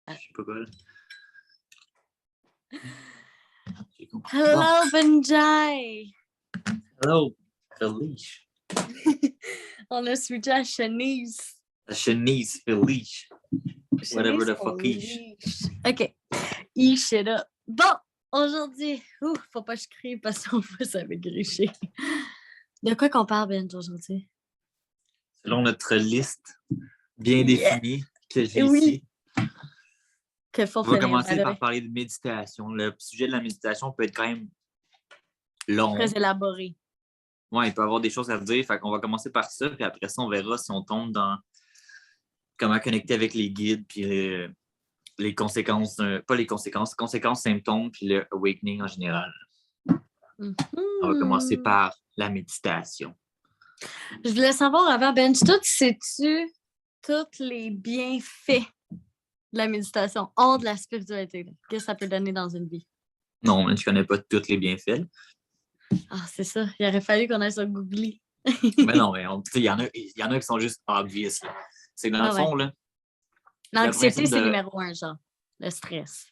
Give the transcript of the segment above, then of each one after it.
Je sais pas quoi. J'ai compris. Hello, Benjai! Hello, Felice. On a switché à Chenise. La chenise, Felice. Whatever the fuck is. OK. Eat it up. Bon, aujourd'hui, faut pas que je crie parce qu'on va ça va gricher. De quoi qu'on parle, Benj, aujourd'hui? Selon notre liste bien définie que j'ai ici, on va commencer par parler de méditation. Le sujet de la méditation peut être quand même long. Très élaboré. Oui, il peut y avoir des choses à dire. Fait qu'on va commencer par ça, puis après ça, on verra si on tombe dans comment connecter avec les guides, puis les conséquences, pas les conséquences, symptômes, puis le awakening en général. On va commencer par la méditation. Je voulais savoir avant, Ben, sais-tu tous les bienfaits de la méditation, hors de la spiritualité? Qu'est-ce que ça peut donner dans une vie? Non, mais je connais pas tous les bienfaits. Ah, c'est ça. Il aurait fallu qu'on aille sur Google. Mais non, mais il y en a qui sont juste obvious. Là. C'est dans le fond, là. L'anxiété, c'est numéro 1, genre. Le stress.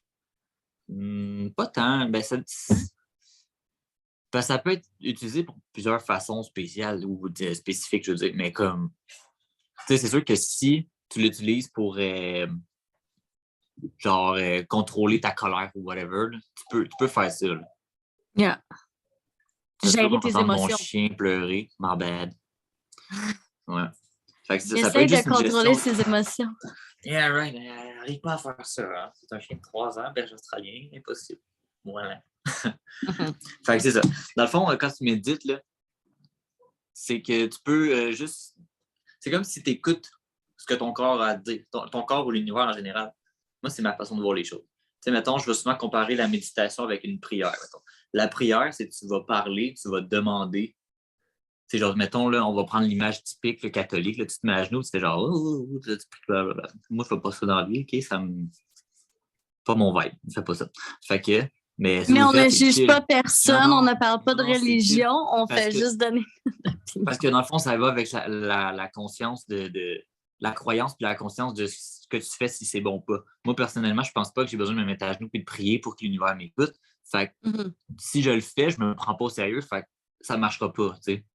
Pas tant. Ça peut être utilisé pour plusieurs façons spéciales ou spécifiques, je veux dire. Mais comme, c'est sûr que si tu l'utilises pour contrôler ta colère ou whatever, là, tu peux faire ça. Là. Yeah. Gérer tes émotions. Mon chien pleurer, my bad. Ouais. Fait que ça peut être juste de contrôler ses émotions. Yeah, right. Elle n'arrive pas à faire ça. Hein. C'est un chien de 3 ans, belge australien, impossible. Voilà. Fait que c'est ça. Dans le fond, quand tu médites, là, c'est que tu peux juste... C'est comme si tu écoutes ce que ton corps a à dire, ton corps ou l'univers en général. Moi, c'est ma façon de voir les choses. Tu sais, mettons, je vais souvent comparer la méditation avec une prière. Mettons. La prière, c'est que tu vas parler, tu vas demander. C'est genre, mettons, là, on va prendre l'image typique le catholique. Là, tu te mets à genoux, tu fais genre, moi, je fais pas ça dans la vie, OK? Ça me... Pas mon vibe, je fais pas ça. Fait que, mais on ne juge pas personne, on ne parle pas de religion, on fait juste donner. Parce que dans le fond, ça va avec la conscience de la croyance puis la conscience de ce que tu fais si c'est bon ou pas. Moi, personnellement, je pense pas que j'ai besoin de me mettre à genoux et de prier pour que l'univers m'écoute. Fait que si je le fais, je me prends pas au sérieux, fait que ça marchera pas, tu sais.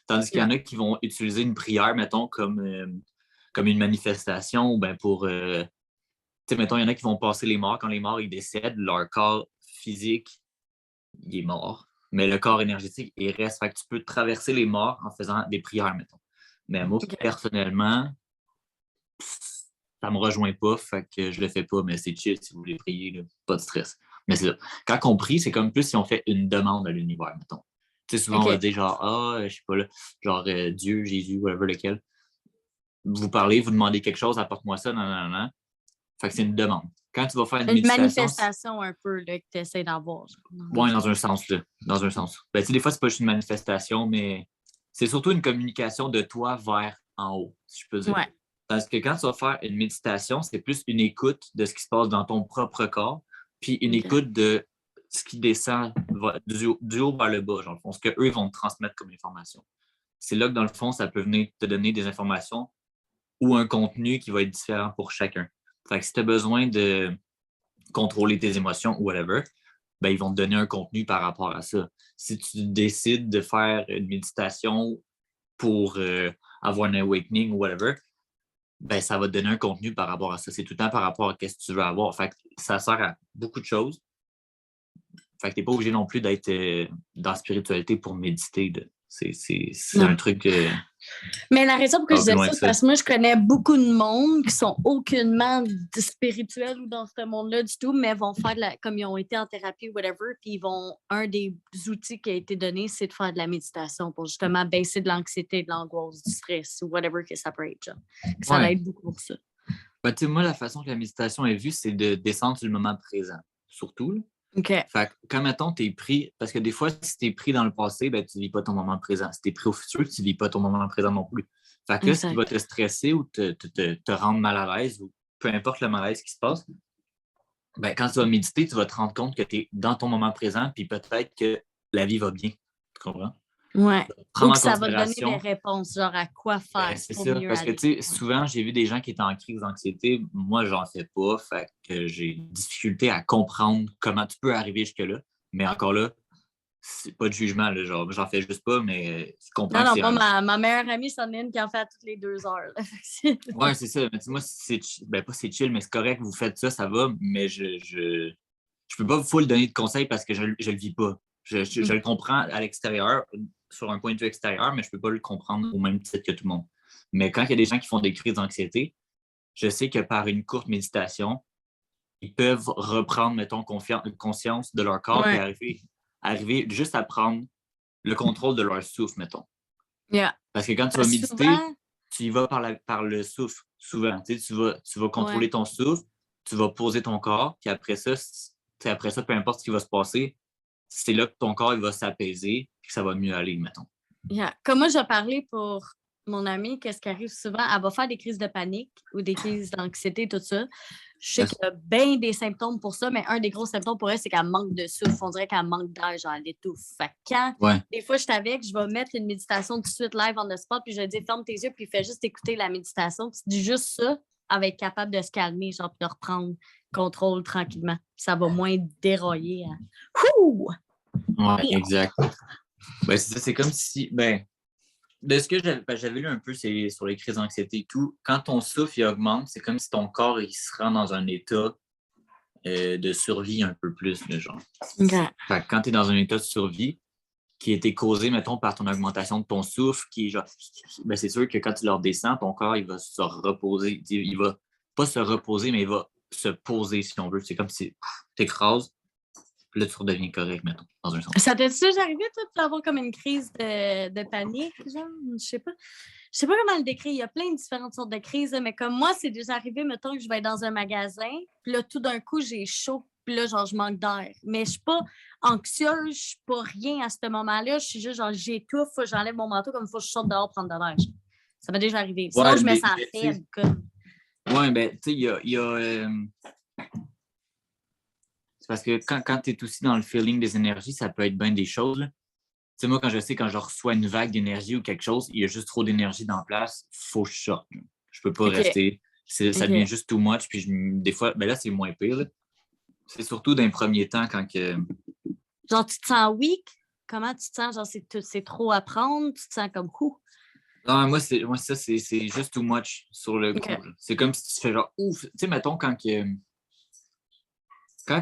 Tandis qu'il y en a qui vont utiliser une prière, mettons, comme une manifestation ou bien pour... tu sais, mettons, il y en a qui vont passer les morts. Quand les morts, ils décèdent, leur corps physique, il est mort. Mais le corps énergétique, il reste. Fait que tu peux traverser les morts en faisant des prières, mettons. Mais moi, personnellement, ça me rejoint pas, fait que je le fais pas, mais c'est chill si vous voulez prier, là, pas de stress. Mais c'est ça. Quand on prie, c'est comme plus si on fait une demande à l'univers, mettons. Tu sais, souvent, on va dire genre, je sais pas, là, genre Dieu, Jésus, whatever lequel. Vous parlez, vous demandez quelque chose, apporte-moi ça, non. Fait que c'est une demande. Quand tu vas faire une méditation... manifestation un peu là, que tu essaies d'avoir. Oui, dans un sens, là. Dans un sens. Ben, des fois, c'est pas juste une manifestation, mais c'est surtout une communication de toi vers en haut, si je peux dire. Ouais. Parce que quand tu vas faire une méditation, c'est plus une écoute de ce qui se passe dans ton propre corps, puis une écoute de ce qui descend du haut vers le bas, dans le fond, ce qu'eux vont te transmettre comme information. C'est là que, dans le fond, ça peut venir te donner des informations ou un contenu qui va être différent pour chacun. Fait que si tu as besoin de contrôler tes émotions ou whatever, ben, ils vont te donner un contenu par rapport à ça. Si tu décides de faire une méditation pour avoir un awakening ou whatever, ben, ça va te donner un contenu par rapport à ça. C'est tout le temps par rapport à ce que tu veux avoir. Fait que ça sert à beaucoup de choses. Fait que tu n'es pas obligé non plus d'être dans la spiritualité pour méditer. C'est un truc... Mais la raison pour que je disais ça, c'est parce que moi, je connais beaucoup de monde qui sont aucunement spirituels ou dans ce monde-là du tout, mais vont faire comme ils ont été en thérapie ou whatever, puis un des outils qui a été donné, c'est de faire de la méditation pour justement baisser de l'anxiété, de l'angoisse, du stress ou whatever que ça peut être. Genre. Ça aide beaucoup pour ça. Ben, moi, la façon que la méditation est vue, c'est de descendre sur le moment présent, surtout. Là. OK. Fait que quand, mettons, t'es pris... Parce que des fois, si t'es pris dans le passé, ben, tu vis pas ton moment présent. Si t'es pris au futur, tu vis pas ton moment présent non plus. Fait que là, ce qui va te stresser ou te rendre mal à l'aise, ou peu importe le malaise qui se passe, ben, quand tu vas méditer, tu vas te rendre compte que tu es dans ton moment présent, puis peut-être que la vie va bien. Tu comprends? Ouais. Ou Prendre que en ça va te donner considération. des réponses, genre à quoi faire C'est pour ça, mieux parce que, aller. tu sais, souvent, j'ai vu des gens qui étaient en crise d'anxiété. Moi, j'en fais pas, fait que j'ai difficulté à comprendre comment tu peux arriver jusque-là. Mais encore là, c'est pas de jugement, là, genre, j'en fais juste pas, mais je comprends Non, que non, c'est moi, un... ma meilleure amie, c'en est une qui en fait à toutes les 2 heures. Ouais, c'est ça. Mais tu sais, moi, ben, pas c'est chill, mais c'est correct, vous faites ça, ça va, mais je peux pas vous le donner de conseils parce que je le vis pas. Je le comprends à l'extérieur, sur un point de vue extérieur, mais je peux pas le comprendre au même titre que tout le monde. Mais quand il y a des gens qui font des crises d'anxiété, je sais que par une courte méditation, ils peuvent reprendre, mettons, conscience de leur corps et Ouais. arriver juste à prendre le contrôle de leur souffle, mettons. Yeah. Parce que quand tu vas Parce que méditer, souvent, tu y vas par le souffle, souvent. Tu vas ouais. contrôler ton souffle, tu vas poser ton corps, puis après ça, peu importe ce qui va se passer, c'est là que ton corps il va s'apaiser et que ça va mieux aller, mettons. Yeah. Comme moi, j'ai parlé pour mon amie, qu'est-ce qui arrive souvent? Elle va faire des crises de panique ou des crises d'anxiété, tout ça. Je sais qu'il y a bien des symptômes pour ça, mais un des gros symptômes pour elle, c'est qu'elle manque de souffle. On dirait qu'elle manque d'air, genre elle étouffe. Fait que quand, des fois, je suis avec, je vais mettre une méditation tout de suite live on the spot, puis je vais dire ferme tes yeux, puis fais juste écouter la méditation. Puis tu dis juste ça, elle va être capable de se calmer, genre, puis de reprendre contrôle tranquillement. Ça va moins dérailler. Ouh! Ouais, exact. Ben, c'est ça, c'est comme si, ben, de ce que j'avais lu un peu, c'est sur les crises d'anxiété et tout, quand ton souffle il augmente, c'est comme si ton corps il se rend dans un état de survie un peu plus, le genre. Okay. Fait que quand tu es dans un état de survie qui a été causé, mettons, par ton augmentation de ton souffle, qui est genre, ben c'est sûr que quand tu leur descends, ton corps, il va se reposer. Il va pas se reposer, mais il va se poser, si on veut. C'est comme si tu écrases, puis là, tu redeviens correct, mettons, dans un sens. Ça t'est-tu déjà arrivé, toi, d'avoir comme une crise de panique, genre? Je sais pas. Je sais pas comment le décrire. Il y a plein de différentes sortes de crises, mais comme moi, c'est déjà arrivé, mettons que je vais être dans un magasin, puis là, tout d'un coup, j'ai chaud, puis là, genre, je manque d'air. Mais je suis pas anxieuse, je suis pas rien à ce moment-là. Je suis juste, genre, j'étouffe, j'enlève mon manteau comme il faut que je sorte dehors prendre de l'air. Ça m'est déjà arrivé. Sinon, Ouais, je me sens faible, comme. Ouais, ben, tu sais, c'est parce que quand tu es aussi dans le feeling des énergies, ça peut être bien des choses, là. Tu sais, moi, quand je reçois une vague d'énergie ou quelque chose, il y a juste trop d'énergie dans la place, faut que je sorte. Je peux pas OK. rester. Ça devient OK. juste too much. Puis des fois, ben là, c'est moins pire, là. C'est surtout dans les premiers temps quand que. Genre, tu te sens weak? Comment tu te sens? Genre, c'est trop à prendre? Tu te sens comme coup? Non, moi ça, c'est juste too much sur le coup, OK. là. C'est comme si tu fais genre ouf. Tu sais, mettons, quand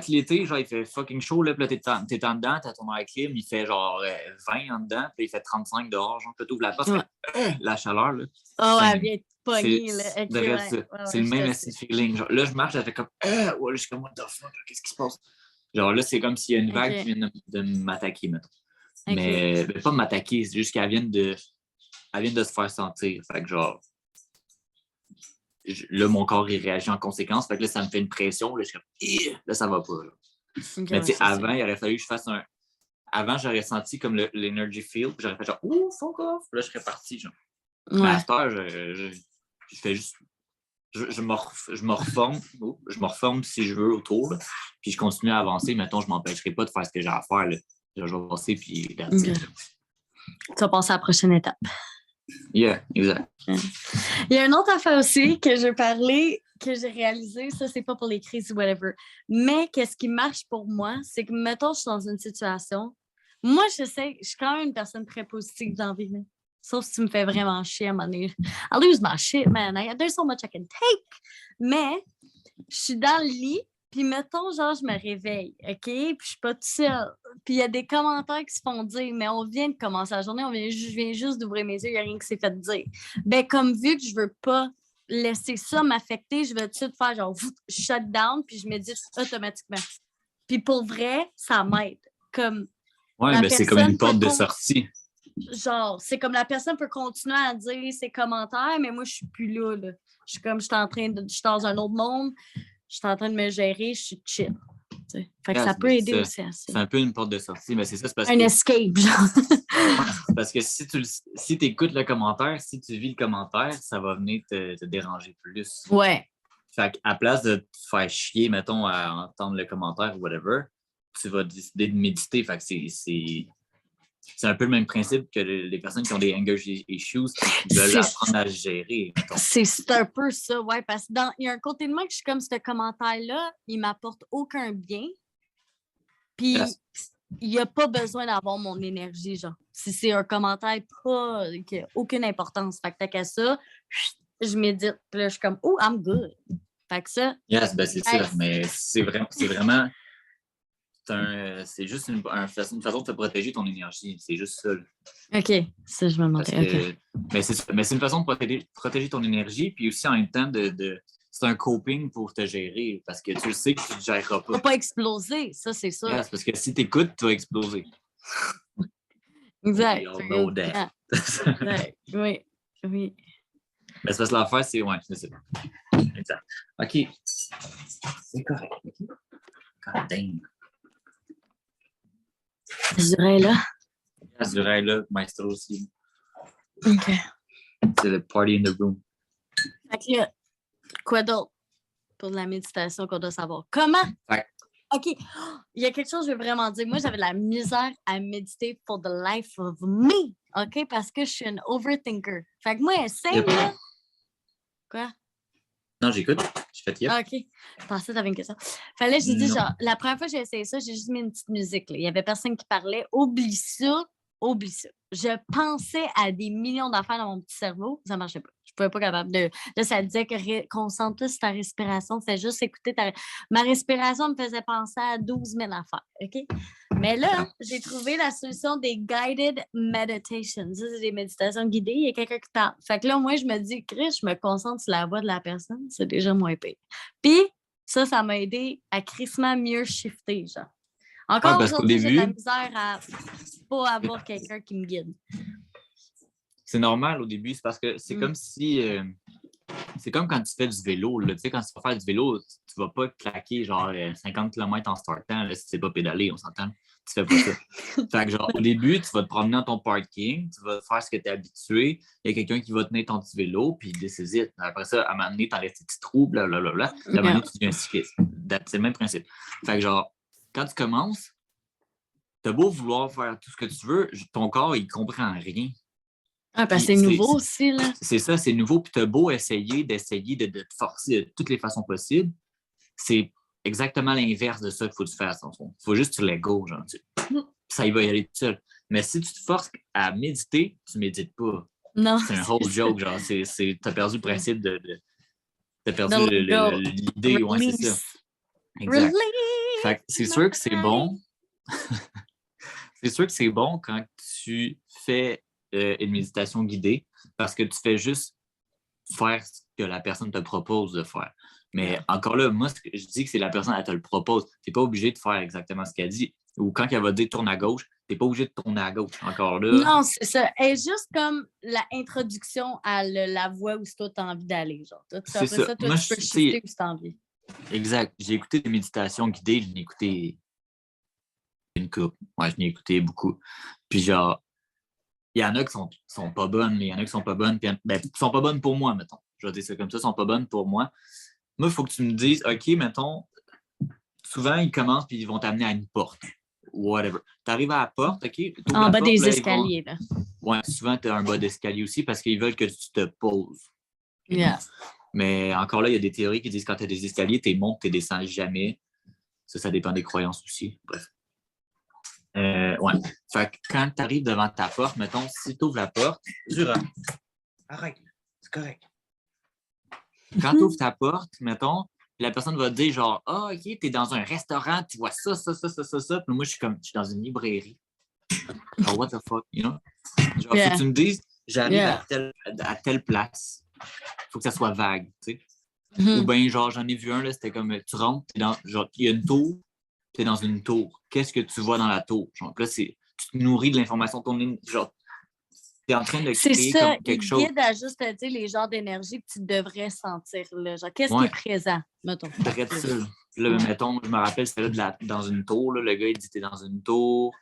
l'été, genre, il fait fucking chaud, là, puis là, t'es en dedans, t'as ton air clim, il fait genre 20 en dedans, puis il fait 35 dehors, genre, puis t'ouvres la porte, Ouais. la chaleur, là. Ah ouais, elle Same. vient te C'est pogner, là. OK, de reste ça. ouais. Ouais, C'est ouais, le je même te assez sais. feeling. Genre, là, je marche, j'avais comme ouais, là, je suis comme what the fuck, là, qu'est-ce qui se passe? Genre là, c'est comme s'il y a une vague qui OK. vient de m'attaquer, mettons. OK. Mais pas m'attaquer, c'est juste elle vient de se faire sentir. Fait que genre, là, mon corps, il réagit en conséquence. Fait que là, ça me fait une pression. Là, je suis comme, là, ça va pas. Là. OK, Mais ouais, tu sais, c'est ça. avant, il aurait fallu que je fasse un. Avant, j'aurais senti comme l'energy field. Puis j'aurais fait genre, ouh, fuck off. Puis là, je serais parti. Genre. Mais à Ouais. cette heure, je fais juste. Je me reforme. Je me reforme si je veux autour. Là, puis je continue à avancer. Mettons, je m'empêcherai pas de faire ce que j'ai à faire. Là. Genre, je vais avancer. Puis OK. Tu vas passer à la prochaine étape. Yeah, exact. Il y a une autre affaire aussi que je veux parler, que j'ai réalisé, ça, c'est pas pour les crises ou whatever. Mais qu'est-ce qui marche pour moi, c'est que, mettons, je suis dans une situation. Moi, je suis quand même une personne très positive dans la vie. Là. Sauf si tu me fais vraiment chier à un moment donné. I lose my shit, man. There's so much I can take. Mais je suis dans le lit, puis mettons, genre, je me réveille, OK? Puis je suis pas toute seule. Puis il y a des commentaires qui se font dire, mais on vient de commencer la journée, je viens juste d'ouvrir mes yeux, il n'y a rien qui s'est fait dire. Ben, comme vu que je veux pas laisser ça m'affecter, je vais tout de suite faire genre shut down, puis je médite automatiquement. Puis pour vrai, ça m'aide. Comme Ouais, la ben c'est comme une personne peut porte de sortie. genre, c'est comme la personne peut continuer à dire ses commentaires, mais moi, je suis plus là. Là. Je suis comme, je suis dans un autre monde, je suis en train de me gérer, je suis chill. T'sais. Fait que Yeah, ça peut aider aussi à ça. c'est un peu une porte de sortie, mais c'est ça, c'est parce Un que. escape, genre. Parce que si tu écoutes le commentaire, si tu vis le commentaire, ça va venir te déranger plus. Ouais. Fait qu'à place de te faire chier, mettons, à entendre le commentaire ou whatever, tu vas décider de méditer. Fait que c'est un peu le même principe que les personnes qui ont des anger issues qui veulent apprendre à gérer. C'est un peu ça, ouais, parce qu'il y a un côté de moi que je suis comme ce commentaire-là, il m'apporte aucun bien. Puis, il n'y a pas besoin d'avoir mon énergie, genre. Si c'est un commentaire qui n'a aucune importance, fait que t'as qu'à ça, je médite. Puis là, je suis comme, oh, I'm good. Fait que ça. Yes, ben c'est ça. Mais c'est vraiment. C'est juste une façon de te protéger ton énergie. C'est juste ça. Là. OK. Ça, je me demandais. Okay. Mais c'est une façon de protéger ton énergie, puis aussi en même temps, c'est un coping pour te gérer, parce que tu le sais que tu ne te géreras pas. Tu ne vas pas exploser, ça, c'est sûr. Yes, parce que si tu écoutes, tu vas exploser. Exact. Exact. Oui. Mais c'est parce que l'affaire, c'est ça. Exact. OK. C'est correct. OK. God damn. Azurel là. Azurel là, Maestro aussi. OK. C'est le party in the room. Fait que là, quoi d'autre pour la méditation qu'on doit savoir? Comment? Fait. OK. Il y a quelque chose que je veux vraiment dire. Moi, j'avais la misère à méditer for the life of me. OK? Parce que je suis une overthinker. Fait que moi, essaye, là. Quoi? Non, j'écoute. Je fais yep. Ah, OK. Je pensais que tu avais une question. Fallait, j'ai dit, genre, la première fois que j'ai essayé ça, j'ai juste mis une petite musique. Là. Il n'y avait personne qui parlait. Oublie ça. Je pensais à des millions d'affaires dans mon petit cerveau. Ça ne marchait pas. Je ne pouvais pas capable de. Là, ça disait que concentre-toi sur ta respiration. C'était juste écouter ma respiration me faisait penser à 12 000 affaires. OK? Mais là, j'ai trouvé la solution des guided meditations. Ça, c'est des méditations guidées. Il y a quelqu'un qui parle. Fait que là, moi, je me dis, Chris, je me concentre sur la voix de la personne. C'est déjà moins pire. Puis, ça m'a aidé à crissement mieux shifter, genre. Encore aujourd'hui, j'ai de la misère à pas avoir quelqu'un qui me guide. C'est normal au début, c'est parce que c'est comme si... c'est comme quand tu fais du vélo. Là. Tu sais, quand tu vas faire du vélo, tu vas pas claquer genre 50 km en startant là, si tu sais pas pédaler, on s'entend. Tu fais pas ça. Fait que genre, au début, tu vas te promener dans ton parking, tu vas faire ce que tu es habitué, il y a quelqu'un qui va tenir ton petit vélo, puis il décide. Après ça, à un moment donné, tu enlèves tes petits trous, blablabla. Puis à un moment donné, tu deviens cycliste. C'est le même principe. Fait que genre, quand tu commences, t'as beau vouloir faire tout ce que tu veux, ton corps, il comprend rien. Ah, parce que c'est nouveau aussi, là. C'est ça, c'est nouveau. Puis t'as beau essayer de te forcer de toutes les façons possibles, c'est exactement l'inverse de ça qu'il faut que tu fasses. Il faut juste que tu let go, genre. Ça, il va y aller tout seul. Mais si tu te forces à méditer, tu médites pas. Non. C'est un whole joke, genre. T'as perdu le principe de t'as perdu l'idée. Ouais, c'est ça. Exact. Fait que c'est sûr que c'est bon. C'est sûr que c'est bon quand tu fais une méditation guidée parce que tu fais juste faire ce que la personne te propose de faire. Mais encore là, moi, je dis que c'est la personne, elle te le propose. Tu n'es pas obligé de faire exactement ce qu'elle dit. Ou quand elle va dire tourne à gauche, tu n'es pas obligé de tourner à gauche. Encore là. Non, c'est ça. Elle est juste comme l'introduction à la voie où toi, tu as envie d'aller. C'est ça. Toi, tu peux shifter où tu as envie. Exact. J'ai écouté des méditations guidées, je n'ai écouté une couple. Ouais, je n'ai écouté beaucoup. Puis genre, il y en a qui sont pas bonnes, mais il y en a qui sont pas bonnes. Puis, sont pas bonnes pour moi, mettons. Je vais dire ça comme ça, sont pas bonnes pour moi. Moi, il faut que tu me dises, OK, mettons, souvent, ils commencent puis ils vont t'amener à une porte. Whatever. Tu arrives à la porte, OK? En bas des escaliers, là. Ouais, souvent, tu as un bas d'escalier aussi parce qu'ils veulent que tu te poses. Yeah. Mais encore là, il y a des théories qui disent que quand tu as des escaliers, tu montes, tu descends jamais. Ça dépend des croyances aussi. Bref. Ouais. Fait que quand tu arrives devant ta porte, mettons, si tu ouvres la porte, tu rentres. Arrête, c'est correct. Quand tu ouvres ta porte, mettons, la personne va te dire genre, ah, OK, tu es dans un restaurant, tu vois ça. Puis moi, je suis dans une librairie. Genre, what the fuck, you know? Genre, faut que tu me dises, j'arrive à telle place. Faut que ça soit vague, tu sais. Ou bien, genre, j'en ai vu un, là, c'était comme, tu rentres, genre, il y a une tour, tu es dans une tour. Qu'est-ce que tu vois dans la tour? Genre, là, tu te nourris de l'information. Genre, tu es en train de créer comme quelque chose. C'est ça, il guide à juste te dire les genres d'énergie que tu devrais sentir. Là. Genre, qu'est-ce qui est présent, mettons? Peut-être ça. Là, mettons, je me rappelle, c'était là dans une tour. Là, le gars, il dit, t'es dans une tour.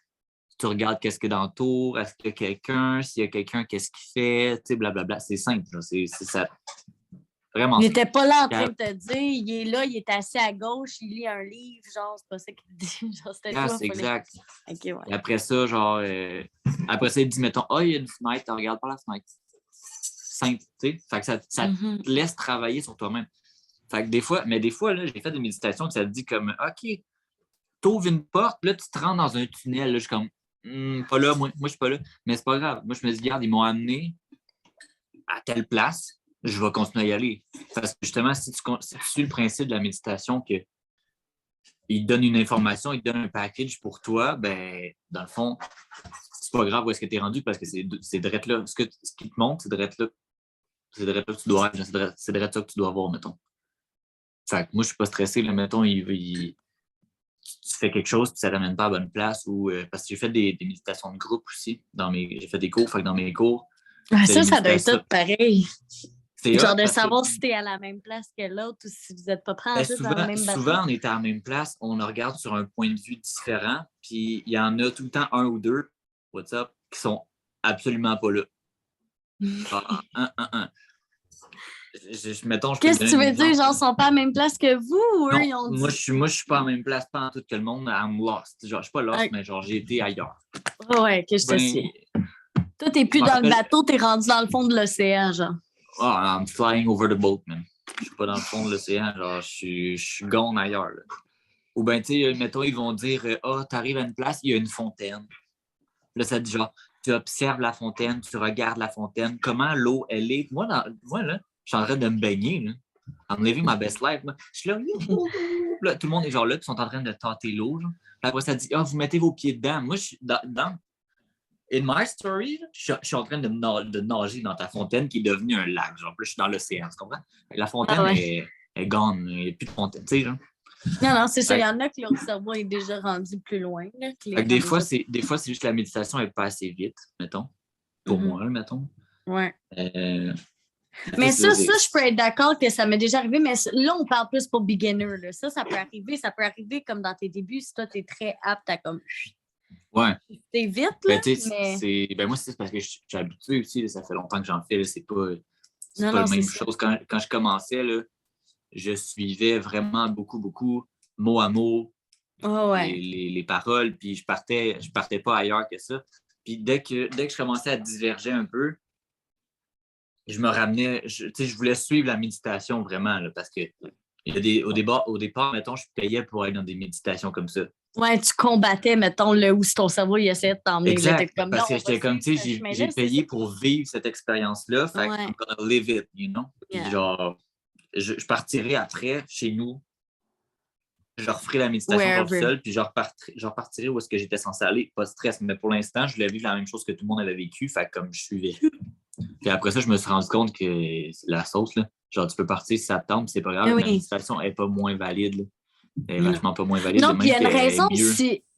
Tu regardes qu'est-ce qu'il y a dans la tour. Est-ce qu'il y a quelqu'un? S'il y a quelqu'un, qu'est-ce qu'il fait? Tu sais, blablabla. C'est simple. C'est ça. Vraiment. Il n'était pas là en train de te dire, il est là, il est assis à gauche, il lit un livre, genre, c'est pas ça qu'il te dit. Genre, c'était toi. C'est exact. Okay, ouais. Et après ça, genre, après ça, il dit, mettons, il y a une fenêtre, regarde par la fenêtre. Simple, tu sais. Fait que ça te laisse travailler sur toi-même. Fait que des fois, là, j'ai fait des méditations que ça te dit comme, OK, t'ouvres une porte, là, tu te rends dans un tunnel, là, je suis comme, pas là, moi, je suis pas là. Mais c'est pas grave. Moi, je me dis, regarde, ils m'ont amené à telle place, je vais continuer à y aller. Parce que justement, si tu suis le principe de la méditation, que il te donne une information, il te donne un package pour toi, ben, dans le fond, c'est pas grave où est-ce que tu es rendu parce que c'est direct là. Ce qui te montre, c'est direct là. C'est direct là que tu dois c'est direct ça que tu dois avoir, mettons. Fait que moi, je suis pas stressé, là, mettons, tu fais quelque chose puis ça t'amène pas à la bonne place ou parce que j'ai fait des méditations de groupe aussi. J'ai fait des cours, fait que dans mes cours. Ça doit être tout pareil. Genre de savoir que, si tu es à la même place que l'autre ou si vous n'êtes pas prêts en souvent, dans le même bateau. Souvent, on est à la même place, on le regarde sur un point de vue différent, puis il y en a tout le temps un ou deux, what's up, qui sont absolument pas là. Mettons, qu'est-ce que tu veux dire? Genre, ils sont pas à la même place que vous ou eux, ils ont dit... Moi, je suis pas à la même place, pas en tout que le monde. I'm lost. Genre, je suis pas lost, mais genre, j'ai été ailleurs. Ouais, que je te suis. Toi, t'es plus dans le bateau, t'es rendu dans le fond de l'océan, genre. I'm flying over the boat, man. Je suis pas dans le fond de l'océan, genre, je suis gone ailleurs, là. Ou bien, tu sais, mettons, ils vont dire, t'arrives à une place, il y a une fontaine. Là, ça dit genre, tu observes la fontaine, tu regardes la fontaine, comment l'eau, elle est. Moi, là, je suis en train de me baigner, là. I'm living my best life, là. Je suis là, là, tout le monde est genre là, ils sont en train de tâter l'eau, genre. Puis après, ça dit, vous mettez vos pieds dedans. Moi, je suis dans in my story, je suis en train de nager dans ta fontaine qui est devenue un lac. Genre, là, je suis dans l'océan, tu comprends? La fontaine est gone, il n'y a plus de fontaine, tu sais, genre. Non, c'est ça. Il y en a que leur cerveau est déjà rendu plus loin. Là, des fois, c'est juste que la méditation n'est pas assez vite, mettons. Pour moi, mettons. Ouais. Mais ça, je peux être d'accord que ça m'est déjà arrivé, mais là, on parle plus pour beginner. Là. Ça peut arriver. Ça peut arriver comme dans tes débuts si toi, tu es très apte à comme. Ouais. T'es vite, là. Moi, c'est parce que je suis habitué aussi. Là, ça fait longtemps que j'en fais. C'est pas la même chose. Quand je commençais, là, je suivais vraiment beaucoup, mot à mot, les paroles, puis je partais pas ailleurs que ça. Puis dès que je commençais à diverger un peu, je me ramenais, je voulais suivre la méditation vraiment, là, parce que au départ, mettons, je payais pour aller dans des méditations comme ça. Ouais, tu combattais, mettons, là où ton cerveau il essayait de t'emmener. Exact, parce que j'étais comme, tu sais, j'ai payé pour vivre cette expérience-là, fait que I'm gonna live it, you know? Puis genre, je partirai après, chez nous, je referai la méditation tout seul, puis je repartirai où est-ce que j'étais censé aller, pas de stress, mais pour l'instant, je voulais vivre la même chose que tout le monde avait vécu, fait comme je suivais. Puis après ça, je me suis rendu compte que la sauce, là, genre, tu peux partir si ça te tente, c'est pas grave, la méditation n'est pas moins valide, là. Elle est vachement pas moins valide. Non, puis il y a une raison,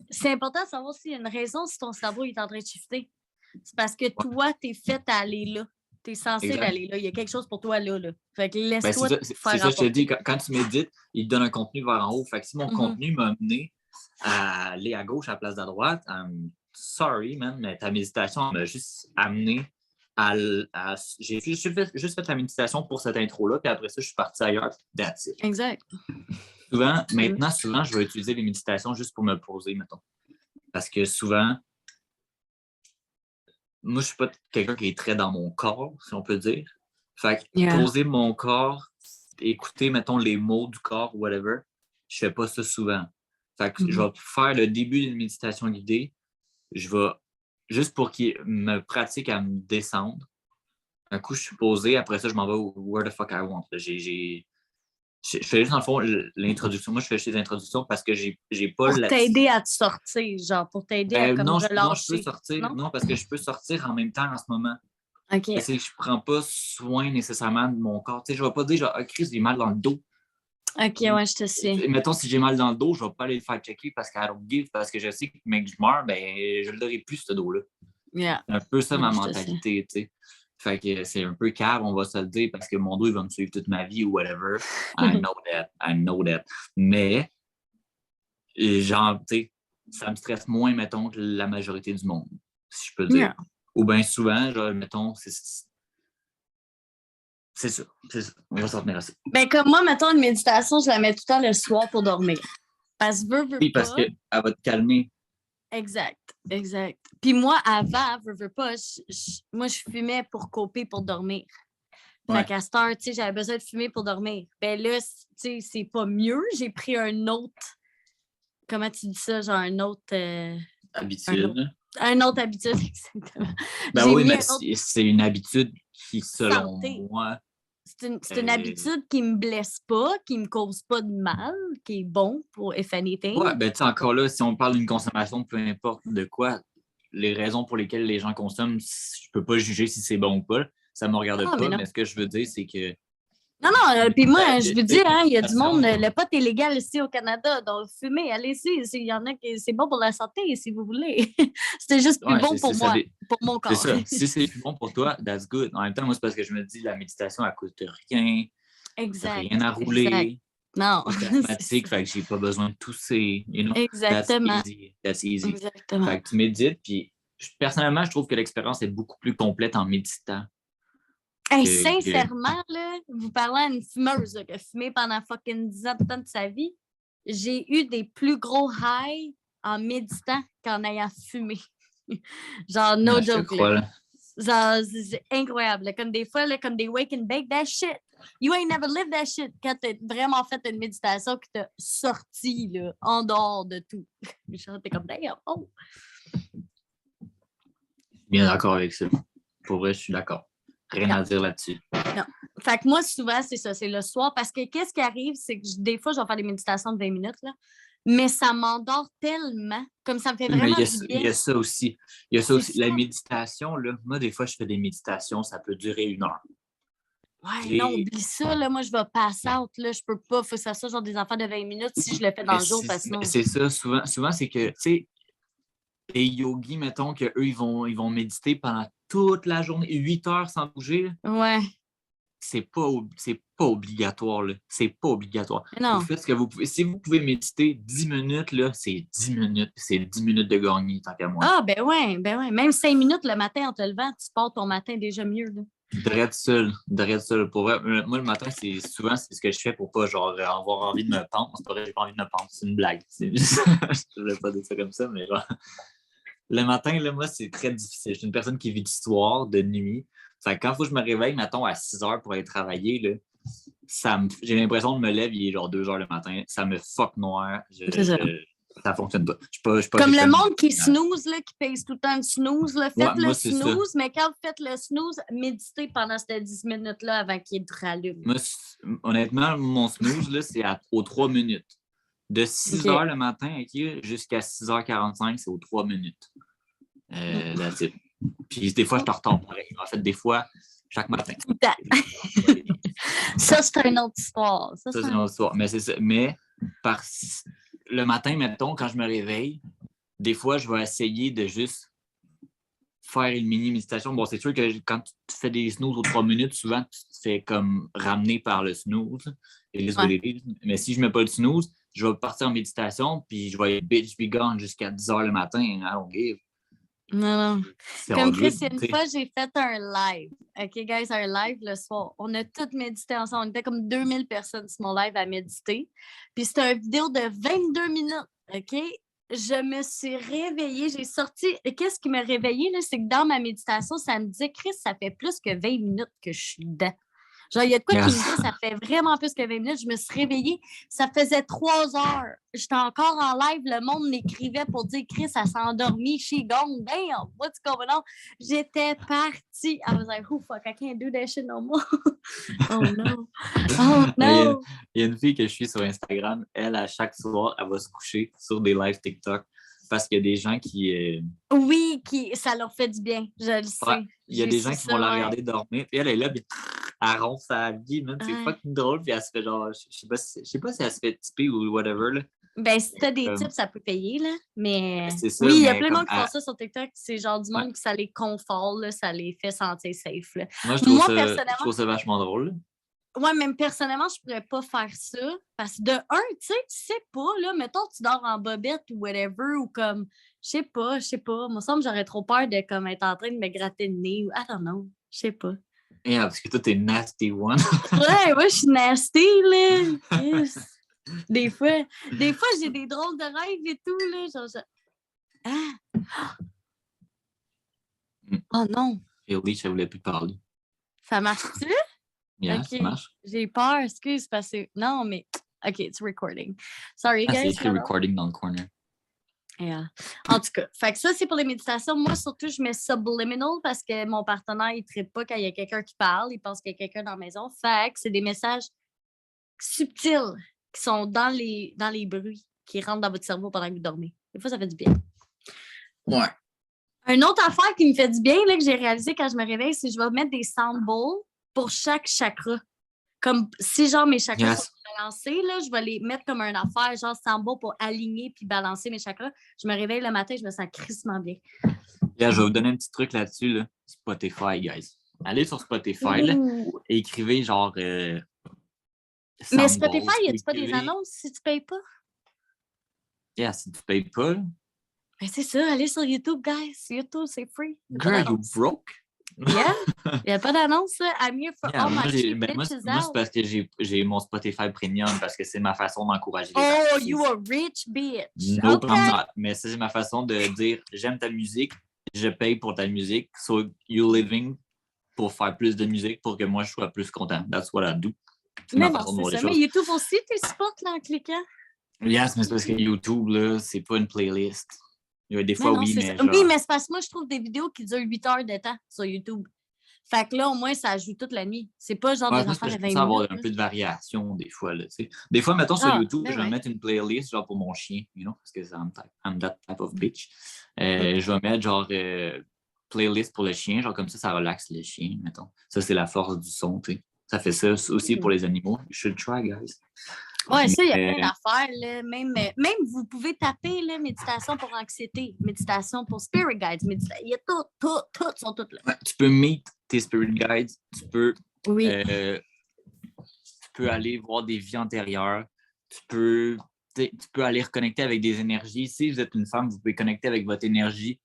c'est important de savoir s'il y a une raison si ton cerveau est en train de shifter. C'est parce que toi, t'es fait à aller là. T'es censé aller là. Il y a quelque chose pour toi là. Fait que laisse-toi faire c'est ça, je te dis, quand tu médites, il te donne un contenu vers en haut. Fait que si mon contenu m'a amené à aller à gauche à la place de droite, I'm sorry, man, mais ta méditation m'a juste amené j'ai juste fait la méditation pour cette intro-là, puis après ça, je suis parti ailleurs, that's it. Exact. Souvent, je vais utiliser les méditations juste pour me poser, mettons. Parce que souvent, moi, je suis pas quelqu'un qui est très dans mon corps, si on peut dire. Fait que poser mon corps, écouter, mettons, les mots du corps, whatever, je fais pas ça souvent. Fait que je vais faire le début d'une méditation guidée. Je vais, juste pour qu'il me pratique à me descendre. Un coup, je suis posé. Après ça, je m'en vais where the fuck I want. Je fais juste, dans le fond, l'introduction. Moi, je fais juste les introductions parce que j'ai pas... Pour t'aider à te sortir, genre, pour t'aider à comme relâcher. Non, je peux sortir. Non, parce que je peux sortir en même temps en ce moment. OK. C'est que je prends pas soin nécessairement de mon corps. Tu sais, je vais pas dire, genre, Chris, j'ai mal dans le dos. OK, ouais, je te sais. Mettons, si j'ai mal dans le dos, je vais pas aller le faire checker parce que I don't give, parce que je sais que, mec, je meurs, ben, je l'aurai plus, ce dos-là. Yeah. C'est un peu ça, ma mentalité, tu sais. Fait que c'est un peu cave, on va se le dire, parce que mon dos, il va me suivre toute ma vie ou whatever. I know that. Mais, genre, tu sais, ça me stresse moins, mettons, que la majorité du monde, si je peux dire. Ou bien souvent, genre, mettons, C'est ça. On va s'en tenir à ça. Ben, comme moi, mettons, une méditation, je la mets tout le temps le soir pour dormir. Parce que Oui, parce qu'elle va te calmer. Exact. Puis moi, avant, veux pas, moi, je fumais pour coper, pour dormir. Fait qu'à cette heure, tu sais, j'avais besoin de fumer pour dormir. Ben là, tu sais, c'est pas mieux. J'ai pris un autre... Comment tu dis ça? Genre un autre... Habitude. Un autre habitude, exactement. Ben oui, mais c'est une habitude qui, selon moi... C'est une habitude qui me blesse pas, qui me cause pas de mal, qui est bon pour if anything. Ouais, ben tu sais, encore là, si on parle d'une consommation, peu importe de quoi, les raisons pour lesquelles les gens consomment, je peux pas juger si c'est bon ou pas. Ça me regarde pas, mais ce que je veux dire, c'est que... Non, puis moi, je veux dire, il y a du monde, le pot est légal ici au Canada, donc fumez, allez-y, il y en a qui c'est bon pour la santé, si vous voulez. C'était juste plus bon pour moi, pour mon corps. C'est ça, si c'est plus bon pour toi, that's good. En même temps, moi, c'est parce que je me dis, la méditation, elle coûte rien. Exact. Rien à rouler. Exact. Non. C'est automatique, fait que j'ai pas besoin de tousser. Exactement. That's easy. Exactement. Fait que tu médites, puis personnellement, je trouve que l'expérience est beaucoup plus complète en méditant. Sincèrement, là, vous parlez à une fumeuse là, qui a fumé pendant fucking 10 ans de sa vie, j'ai eu des plus gros highs en méditant qu'en ayant fumé. Genre, no joke. Genre, c'est incroyable. Là. Comme des fois, là, comme des wake and bake, that shit. You ain't never lived that shit quand t'as vraiment fait une méditation qui t'a sorti là, en dehors de tout. Genre, t'es comme, d'ailleurs, oh! Bien d'accord avec ça. Pour vrai, je suis d'accord. Rien à dire là-dessus. Non. Fait que moi, souvent, c'est ça, c'est le soir. Parce que qu'est-ce qui arrive, c'est que des fois, je vais faire des méditations de 20 minutes, là, mais ça m'endort tellement, comme ça me fait vraiment du bien. Il y a ça aussi. La méditation, là, moi, des fois, je fais des méditations, ça peut durer 1 heure. Ouais, non, oublie ça, là, moi, je vais passer out, là, je peux pas, faut que ça soit genre des enfants de 20 minutes si je le fais dans le jour, parce que c'est ça, souvent c'est que, tu sais, les yogis, mettons qu'eux, ils vont méditer pendant toute la journée, 8 heures sans bouger. Ouais. C'est pas obligatoire, là. C'est pas obligatoire. Non. Vous faites ce que vous pouvez. Si vous pouvez méditer 10 minutes, là, c'est 10 minutes. C'est 10 minutes de gagner, tant qu'à moi. Ah, ben ouais. Même 5 minutes le matin en te levant, tu pars ton matin déjà mieux, là. Drette seul. Pour vrai, moi, le matin, c'est ce que je fais pour pas, genre, avoir envie de me pendre. C'est pas vrai, j'ai pas envie de me pendre. C'est une blague. Je voulais pas dire ça comme ça, mais genre... Le matin, là, moi, c'est très difficile. Je suis une personne qui vit du soir, de nuit. Fait que quand il faut que je me réveille, mettons, à 6 heures pour aller travailler, là, j'ai l'impression de me lever, il est genre 2 heures le matin. Ça me fuck noir. Ça fonctionne pas. Je suis pas comme le monde qui snooze, là, qui pèse tout le temps le snooze. Là. Faites le snooze, mais quand vous faites le snooze, méditez pendant ces 10 minutes-là avant qu'il rallume. Moi, honnêtement, mon snooze, là, c'est aux 3 minutes. De 6 heures le matin jusqu'à 6h45, c'est aux 3 minutes. That's it. Puis des fois, je te retombe pareil. En fait, des fois, chaque matin. Ça, c'est une autre histoire. Ça, c'est une autre histoire. Mais c'est ça. Mais le matin, mettons, quand je me réveille, des fois, je vais essayer de juste faire une mini-méditation. Bon, c'est sûr que quand tu fais des snooze aux 3 minutes, souvent, tu te fais comme ramener par le snooze. Mais si je ne mets pas le snooze, je vais partir en méditation, puis je vais bitch be gone jusqu'à 10 h le matin. I don't give. Non. Comme Chris, une fois, j'ai fait un live. OK, guys, un live le soir. On a tous médité ensemble. On était comme 2000 personnes sur mon live à méditer. Puis c'était une vidéo de 22 minutes. OK? Je me suis réveillée. J'ai sorti... Qu'est-ce qui m'a réveillée, là? C'est que dans ma méditation, ça me disait, Chris, ça fait plus que 20 minutes que je suis dedans. Genre, il y a de quoi qui me dit, ça fait vraiment plus que 20 minutes. Je me suis réveillée, ça faisait 3 heures. J'étais encore en live, le monde m'écrivait pour dire, Chris, elle s'est endormie, she gone, damn, what's going on? J'étais partie. I was like, oh fuck, I can't do that shit no more. Oh no. Oh no. Il y a une fille que je suis sur Instagram, elle, à chaque soir, elle va se coucher sur des lives TikTok. Parce qu'il y a des gens qui... Oui, ça leur fait du bien, je le sais. Ouais, il y a des gens qui vont la regarder dormir, puis elle est là, puis elle ronfle sa vie, man. C'est fucking drôle, puis elle se fait genre... Je sais pas si elle se fait tiper ou whatever, là. Ben, si t'as des tips, ça peut payer, là. Mais ça, oui, il y a plein de monde qui font ça sur TikTok. C'est genre du monde que ça les conforte, là, ça les fait sentir safe, là. Moi, je trouve ça vachement drôle, là. Ouais, même personnellement, je pourrais pas faire ça. Parce que de un, tu sais pas, là, mettons, tu dors en bobette ou whatever, ou comme, je sais pas. Moi, ça me semble j'aurais trop peur de comme être en train de me gratter le nez ou I don't know, je sais pas. Yeah, parce que toi, t'es nasty one. Ouais, moi, je suis nasty, là. Yes. Des fois, j'ai des drôles de rêves et tout, là. Genre, ah! Oh non! Et oui, je voulais plus parler. Ça marche-tu? Yeah, OK. ça marche. J'ai peur, excuse, parce que... Non, mais... OK, it's recording. Sorry, guys. C'est écrit recording dans le corner. Yeah. En tout cas, fait que ça, c'est pour les méditations. Moi, surtout, je mets subliminal parce que mon partenaire, il ne traite pas quand il y a quelqu'un qui parle. Il pense qu'il y a quelqu'un dans la maison. Fait que c'est des messages subtils qui sont dans les bruits qui rentrent dans votre cerveau pendant que vous dormez. Des fois, ça fait du bien. Ouais. Une autre affaire qui me fait du bien, là, que j'ai réalisé quand je me réveille, c'est que je vais mettre des sound bowls pour chaque chakra. Comme si, genre, mes chakras sont balancés, là, je vais les mettre comme une affaire, genre, sound bowl pour aligner puis balancer mes chakras. Je me réveille le matin, je me sens crissement bien. Yeah, je vais vous donner un petit truc là-dessus, là. Spotify, guys. Allez sur Spotify, là, et écrivez genre... Mais Spotify, y a-tu pas des annonces si tu payes pas? Yeah, si tu payes pas, là. Ben, c'est ça, allez sur YouTube, guys. YouTube, c'est free. Girl, you broke? Yeah, il n'y a pas d'annonce, là. I'm here for all my cheap moi, bitches c'est parce que j'ai mon Spotify Premium, parce que c'est ma façon d'encourager les artistes. artistes. You a rich bitch. No, I'm not. Mais c'est ma façon de dire, j'aime ta musique, je paye pour ta musique, so you living pour faire plus de musique pour que moi, je sois plus content. That's what I do. C'est ma façon de voir les choses. Mais YouTube aussi, tu supportes là en cliquant? Yes, mais c'est parce que YouTube, là, c'est pas une playlist. Il y a des fois, oui, mais genre... Oui, mais c'est parce que moi, je trouve des vidéos qui durent 8 heures de temps sur YouTube. Fait que là, au moins, ça joue toute la nuit. C'est pas genre des affaires de 20 minutes. Avoir un peu de variation des fois. Là, des fois, mettons sur YouTube, je vais mettre une playlist genre pour mon chien, parce que I'm that type of bitch. Je vais mettre genre playlist pour le chien, genre comme ça relaxe le chien, mettons. Ça, c'est la force du son, tu sais. Ça fait ça aussi pour les animaux. You should try, guys. Ouais, ça, il y a plein d'affaires. Là. Même vous pouvez taper là, méditation pour anxiété, méditation pour spirit guides. Il y a tout sont toutes là. Ouais, tu peux meet tes spirit guides. Tu peux, tu peux aller voir des vies antérieures. Tu peux aller reconnecter avec des énergies. Si vous êtes une femme, vous pouvez connecter avec votre énergie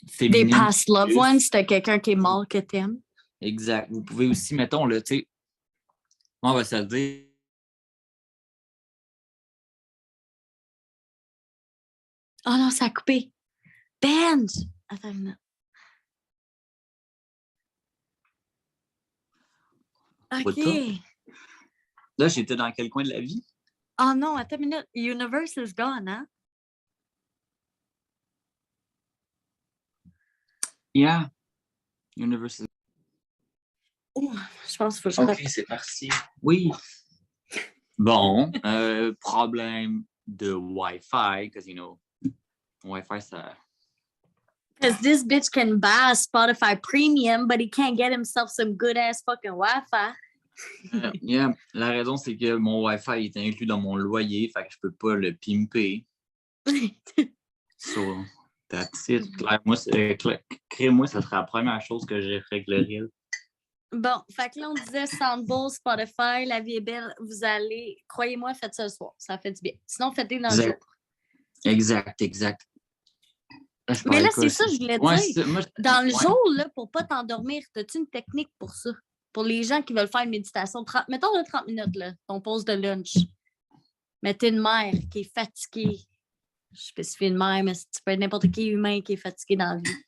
féminine. Des past loved ones, c'était quelqu'un qui est mort que t'aimes. Exact. Vous pouvez aussi, mettons, là, tu sais, on va se le dire. Oh non, ça a coupé. Ben! Attends une minute. OK. Là, j'étais dans quel coin de la vie? Oh non, attends une minute. Universe is gone, hein? Yeah. Universe is... je pense qu'il faut que je... OK, c'est parti. Oui. Bon, problème de Wi-Fi, because, Wi-Fi, ça... Because this bitch can buy a Spotify Premium, but he can't get himself some good-ass fucking Wi-Fi. Yeah. La raison, c'est que mon Wi-Fi est inclus dans mon loyer, fait que je peux pas le pimper. So, that's it. Moi, crée-moi, ça serait la première chose que je réglerais. Bon, fait que là, on disait Soundbowl, Spotify, la vie est belle. Vous allez, croyez-moi, faites ça le soir. Ça fait du bien. Sinon, faites-le dans le jour. Exact. Mais là, c'est ça, je voulais dire. Dans le jour, là, pour pas t'endormir, as-tu une technique pour ça? Pour les gens qui veulent faire une méditation, mettons 30 minutes, là, ton pause de lunch. Mettez une mère qui est fatiguée. Je spécifie une mère, mais tu peux être n'importe qui humain qui est fatigué dans la vie.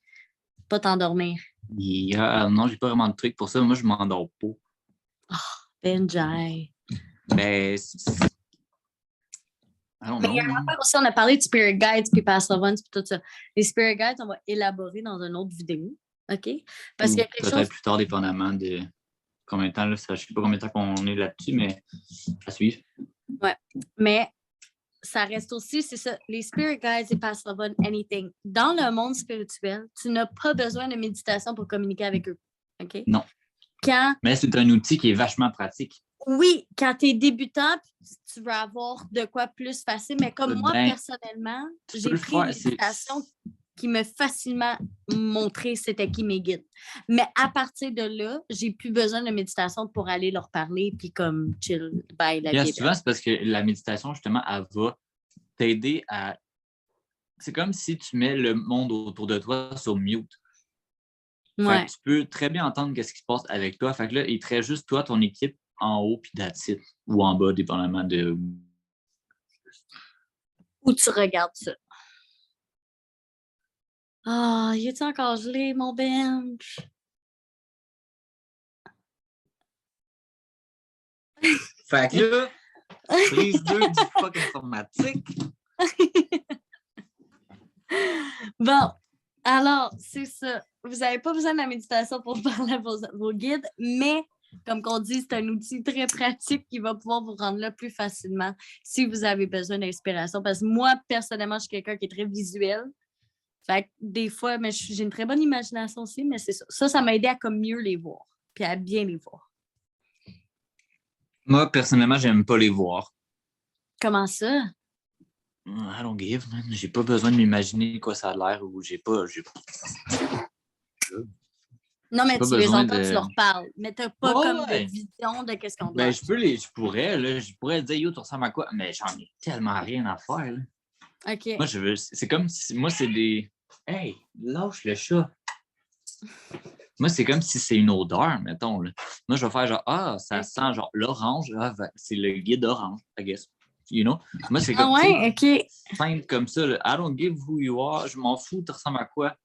Pas t'endormir. Non, j'ai pas vraiment de truc pour ça. Moi, je m'endors pas. Benjai. Mais il y a un affaire aussi, on a parlé de Spirit Guides puis Past Loved Ones puis tout ça. Les Spirit Guides, on va élaborer dans une autre vidéo. OK? Parce qu'il y a quelque peut-être plus tard, dépendamment de combien de temps. Là, je ne sais pas combien de temps qu'on est là-dessus, mais à suivre. Ouais. Mais ça reste aussi, c'est ça, les Spirit Guides et Past Loved Ones, anything. Dans le monde spirituel, tu n'as pas besoin de méditation pour communiquer avec eux. OK? Non. Mais c'est un outil qui est vachement pratique. Oui, quand tu es débutant, tu vas avoir de quoi plus facile. Mais comme moi, personnellement, j'ai pris une méditation qui m'a facilement montré c'était qui mes guides. Mais à partir de là, j'ai plus besoin de méditation pour aller leur parler puis comme chill, bye, la vie. Souvent, c'est parce que la méditation, justement, elle va t'aider à... C'est comme si tu mets le monde autour de toi sur mute. Fait que tu peux très bien entendre ce qui se passe avec toi. Fait que là, il te reste juste toi, ton équipe en haut, puis that's it. Ou en bas, dépendamment de... Où tu regardes ça. Ah, il est encore gelé, mon bench? Fait que là, prise 2 du fuck informatique. Bon, alors, c'est ça. Vous n'avez pas besoin de la méditation pour parler à vos guides, mais comme qu'on dit, c'est un outil très pratique qui va pouvoir vous rendre là plus facilement si vous avez besoin d'inspiration. Parce que moi, personnellement, je suis quelqu'un qui est très visuel. Fait que des fois, mais j'ai une très bonne imagination aussi, mais c'est ça. Ça m'a aidé à comme mieux les voir, puis à bien les voir. Moi, personnellement, j'aime pas les voir. Comment ça? I don't give, man. J'ai pas besoin de m'imaginer quoi ça a l'air ou j'ai pas... Non, mais tu les entends, tu leur parles. Mais t'as pas comme de vision de qu'est-ce qu'on doit. Ben, je pourrais dire, yo, tu ressembles à quoi? Mais j'en ai tellement rien à faire, là. OK. Moi, c'est comme si... Moi, c'est des... Hey, lâche le chat. Moi, c'est comme si c'est une odeur, mettons, là. Moi, je vais faire genre, ça sent genre l'orange. C'est le guide orange, I guess. You know? Moi, c'est comme simple comme ça. Là. I don't give who you are. Je m'en fous, tu ressembles à quoi?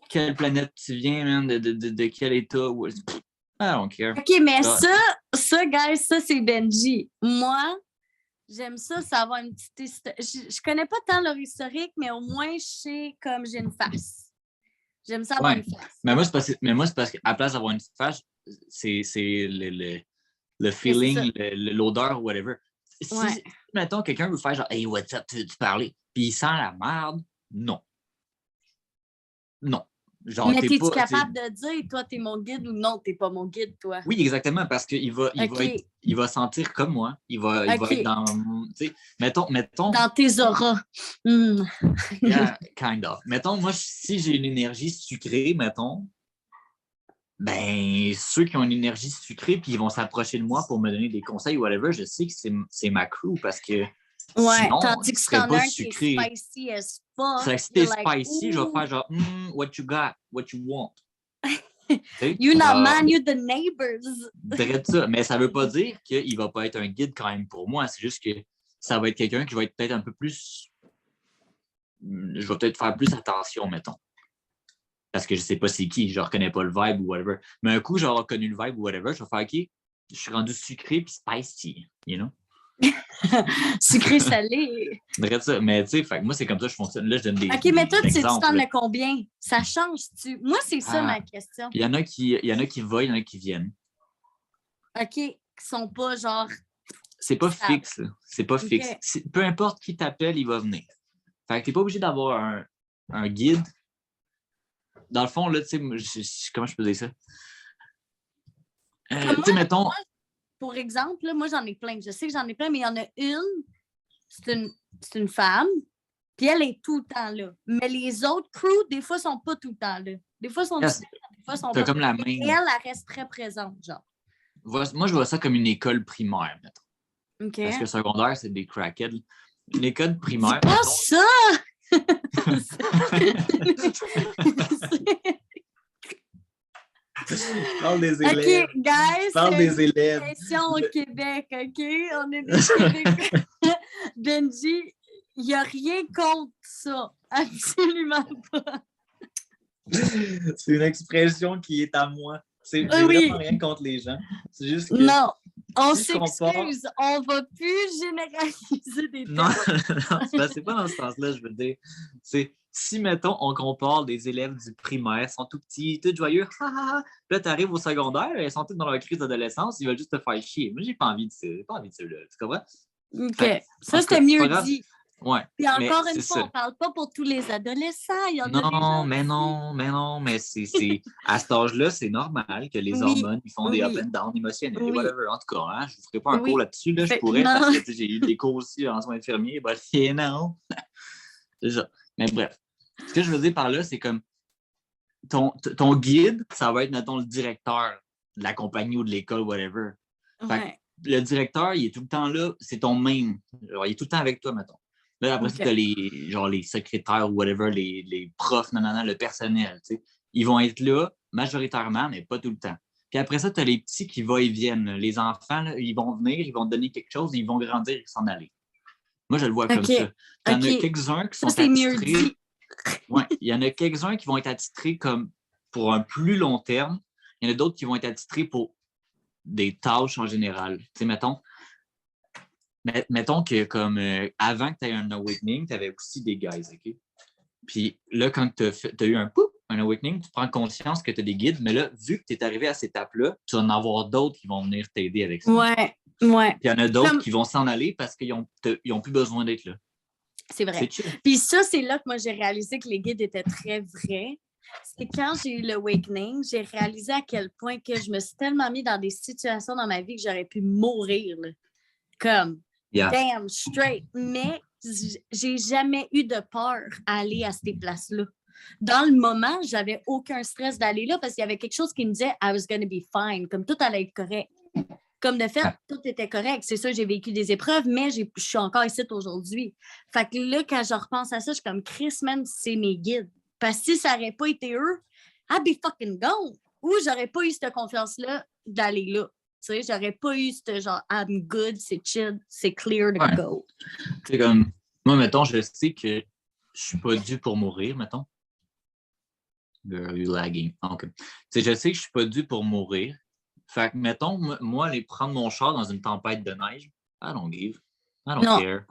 Quelle planète tu viens, man? De quel état? I don't care. OK, mais ça, guys, ça, c'est Benji. Moi, j'aime ça savoir une petite histoire. Je connais pas tant leur historique, mais au moins, je sais comme j'ai une face. J'aime ça avoir une face. Mais moi, c'est parce qu'à place d'avoir une face, c'est le feeling, l'odeur, whatever. Si, mettons, quelqu'un veut faire genre, hey, what's up, tu parlais, puis il sent la merde, non. Non. Genre, mais t'es-tu capable de dire, toi, t'es mon guide ou non, t'es pas mon guide, toi? Oui, exactement, parce qu'il il va sentir comme moi. Il va être dans... Tu sais, mettons... Dans tes auras. Yeah, kind of. Mettons, moi, si j'ai une énergie sucrée, mettons, ben, ceux qui ont une énergie sucrée puis ils vont s'approcher de moi pour me donner des conseils ou whatever, je sais que c'est ma crew parce que sinon, tandis que serait pas sucré. Qui est spicy as fuck. Si t'es spicy, je vais faire genre, what you got, what you want. You not man, you the neighbors. Ça. Mais ça veut pas dire qu'il va pas être un guide quand même pour moi. C'est juste que ça va être quelqu'un qui va être peut-être un peu plus... Je vais peut-être faire plus attention, mettons. Parce que je sais pas c'est qui, je reconnais pas le vibe ou whatever. Mais un coup, j'aurai reconnu le vibe ou whatever, je vais faire OK, je suis rendu sucré puis spicy, you know? Sucré salé. Ça. Mais tu sais, moi, c'est comme ça que je fonctionne. Là, je donne des. OK, mais toi, tu t'en as combien? Ça change-tu? Moi, c'est ça ma question. Il y en a qui vont, il y en a qui viennent. OK, qui sont pas genre. C'est pas fixe. C'est pas fixe. Peu importe qui t'appelle, il va venir. Fait que t'es pas obligé d'avoir un guide. Dans le fond, là, tu sais, comment je peux dire ça? Tu sais, mettons. Moi, pour exemple, là, moi, j'en ai plein. Je sais que j'en ai plein, mais il y en a une, c'est une femme, puis elle est tout le temps là. Mais les autres crews, des fois, sont pas tout le temps là. Des fois, sont différents, des fois, sont pas. Comme la même. Et elle reste très présente, genre. Moi, je vois ça comme une école primaire, mettons. OK. Parce que secondaire, c'est des crackheads. Une école primaire. C'est pas ça! Parle des élèves. OK, guys, parle des élèves. Question au Québec, OK? On est des Québécois. Benji, il n'y a rien contre ça. Absolument pas. C'est une expression qui est à moi. C'est vraiment rien contre les gens. C'est juste que... Non, on s'excuse. On ne va plus généraliser des termes. Non, c'est pas dans ce sens-là, je veux dire. C'est si, mettons, on compare des élèves du primaire, ils sont tout petits, tout joyeux, puis là, tu arrives au secondaire, ils sont tous dans leur crise d'adolescence, ils veulent juste te faire chier. Moi, j'ai pas envie de ça. J'ai pas envie de ça, là. Tu comprends? OK. Ça, c'était mieux dit. Ouais. Puis encore une fois, on ne parle pas pour tous les adolescents. Il y en a mais c'est à cet âge-là, c'est normal que les hormones ils font des up and down émotionnels, whatever. En tout cas, hein, je ne vous ferai pas un cours là-dessus. Là, je pourrais, parce que j'ai eu des cours aussi en soins infirmiers. Non. C'est ça. Mais bref. Ce que je veux dire par là, c'est comme ton guide, ça va être, mettons, le directeur de la compagnie ou de l'école, whatever. Le directeur, il est tout le temps là, c'est ton même. Genre, il est tout le temps avec toi, mettons. Là, après ça, tu as les secrétaires ou whatever, les profs, le personnel. Tu sais. Ils vont être là, majoritairement, mais pas tout le temps. Puis après ça, tu as les petits qui vont et viennent. Les enfants, là, ils vont venir, ils vont te donner quelque chose, ils vont grandir et s'en aller. Moi, je le vois comme ça. Il y en a quelques-uns qui sont attitrés. Ouais, il y en a quelques-uns qui vont être attitrés comme pour un plus long terme. Il y en a d'autres qui vont être attitrés pour des tâches en général. Tu sais, mettons que comme avant que tu aies un awakening, tu avais aussi des guys, OK? Puis là, quand tu as eu un awakening, tu prends conscience que tu as des guides, mais là, vu que tu es arrivé à cette étape-là, tu vas en avoir d'autres qui vont venir t'aider avec ça. Ouais. Puis il y en a d'autres qui vont s'en aller parce qu'ils n'ont plus besoin d'être là. C'est vrai. Puis ça, c'est là que moi, j'ai réalisé que les guides étaient très vrais. C'est quand j'ai eu l'awakening, j'ai réalisé à quel point que je me suis tellement mis dans des situations dans ma vie que j'aurais pu mourir. Là. Comme, damn, straight. Mais j'ai jamais eu de peur à aller à ces places-là. Dans le moment, j'avais aucun stress d'aller là parce qu'il y avait quelque chose qui me disait « I was gonna be fine », comme tout allait être correct. Comme de fait, tout était correct. C'est sûr, j'ai vécu des épreuves, mais je suis encore ici aujourd'hui. Fait que là, quand je repense à ça, je suis comme Chris, man, c'est mes guides. Parce que si ça n'aurait pas été eux, I'd be fucking gone. Ou j'aurais pas eu cette confiance-là d'aller là. Tu sais, j'aurais pas eu ce genre I'm good, c'est chill, c'est clear to go. C'est comme, moi, mettons, je sais que je suis pas dû pour mourir, mettons. Lagging. Okay. Je sais que je suis pas dû pour mourir. Fait que, mettons, moi, aller prendre mon char dans une tempête de neige, I don't give. I don't care.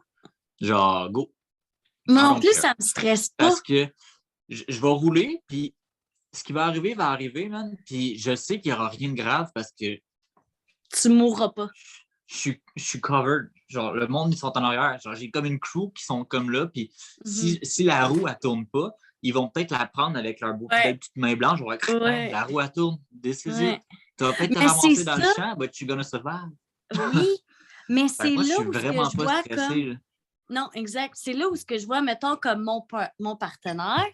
Genre, go. Moi non plus, ça me stresse pas. Parce que je vais rouler, puis ce qui va arriver, man. Puis je sais qu'il n'y aura rien de grave parce que... Tu mourras pas. Je suis covered. Genre, le monde, ils sont en arrière. Genre, j'ai comme une crew qui sont comme là, puis si la roue, elle tourne pas, ils vont peut-être la prendre avec leur belle petite main blanche. La roue, elle tourne. This is it. Tu vas peut-être te ramasser dans le champ, but you're gonna survive. Oui, mais c'est moi, là où je vois comme... Non, exact. C'est là où ce que je vois, mettons, comme mon partenaire,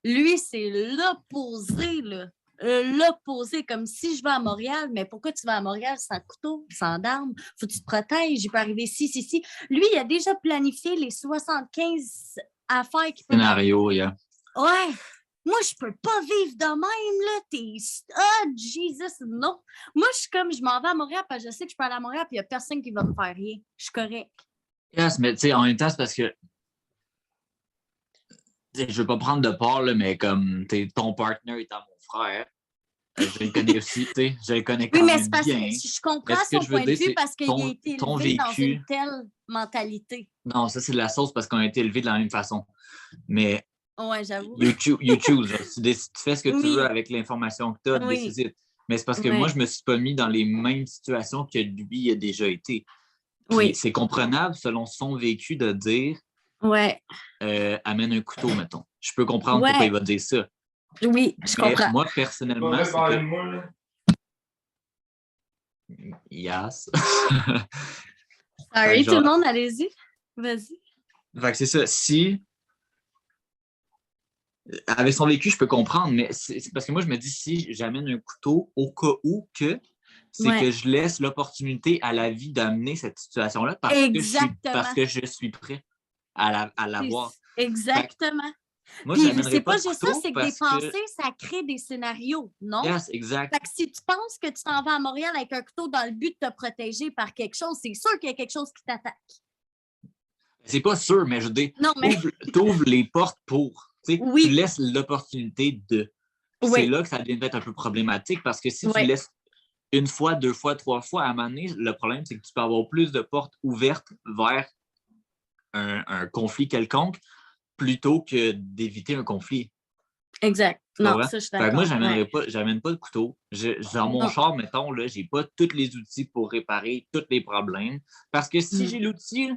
lui, c'est l'opposé, là. L'opposé, comme si je vais à Montréal, mais pourquoi tu vas à Montréal sans couteau, sans arme? Faut que tu te protèges, il peut arriver ci. Lui, il a déjà planifié les 75 affaires qui peuvent Scénario, yeah. Ouais. Moi, je peux pas vivre de même, là. Jesus, non. Moi, je suis comme, je m'en vais à Montréal parce que je sais que je peux aller à Montréal puis il n'y a personne qui va me faire rien. Je suis correct. Yes, mais tu sais, en même temps, c'est parce que je veux pas prendre de part, là, mais comme ton partner étant mon frère, je le connais aussi, tu sais, je le connais quand même bien. Oui, mais c'est parce que je comprends son point de vue parce qu'il a été élevé dans une telle mentalité. Non, ça, c'est de la sauce parce qu'on a été élevé de la même façon. Mais ouais, j'avoue. You choose. Tu fais ce que tu veux avec l'information que tu as, décides. Mais c'est parce que moi, je me suis pas mis dans les mêmes situations que lui a déjà été. Puis c'est comprenable selon son vécu de dire amène un couteau, mettons. Je peux comprendre pourquoi il va dire ça. Oui, je comprends. Moi, personnellement, c'est que... Yes. Sorry, tout le monde, allez-y. Vas-y. Fait que c'est ça. Si... Avec son vécu, je peux comprendre, mais c'est parce que moi, je me dis, si j'amène un couteau au cas où que, c'est que je laisse l'opportunité à la vie d'amener cette situation-là parce que je suis prêt à l'avoir. Exactement. Moi, puis c'est pas juste ça, c'est que des pensées, ça crée des scénarios, non? Yes, exact. Fait que si tu penses que tu t'en vas à Montréal avec un couteau dans le but de te protéger par quelque chose, c'est sûr qu'il y a quelque chose qui t'attaque. C'est pas sûr, mais je dis, t'ouvres les portes pour. Tu laisses l'opportunité de. C'est là que ça devient peut-être un peu problématique parce que si tu laisses une fois, 2 fois, 3 fois, à un moment donné, le problème, c'est que tu peux avoir plus de portes ouvertes vers un conflit quelconque plutôt que d'éviter un conflit. Exact. Non, ça, je suis d'accord. Moi, j'amène pas de couteau. Dans mon char, mettons, là, j'ai pas tous les outils pour réparer tous les problèmes. Parce que si j'ai l'outil,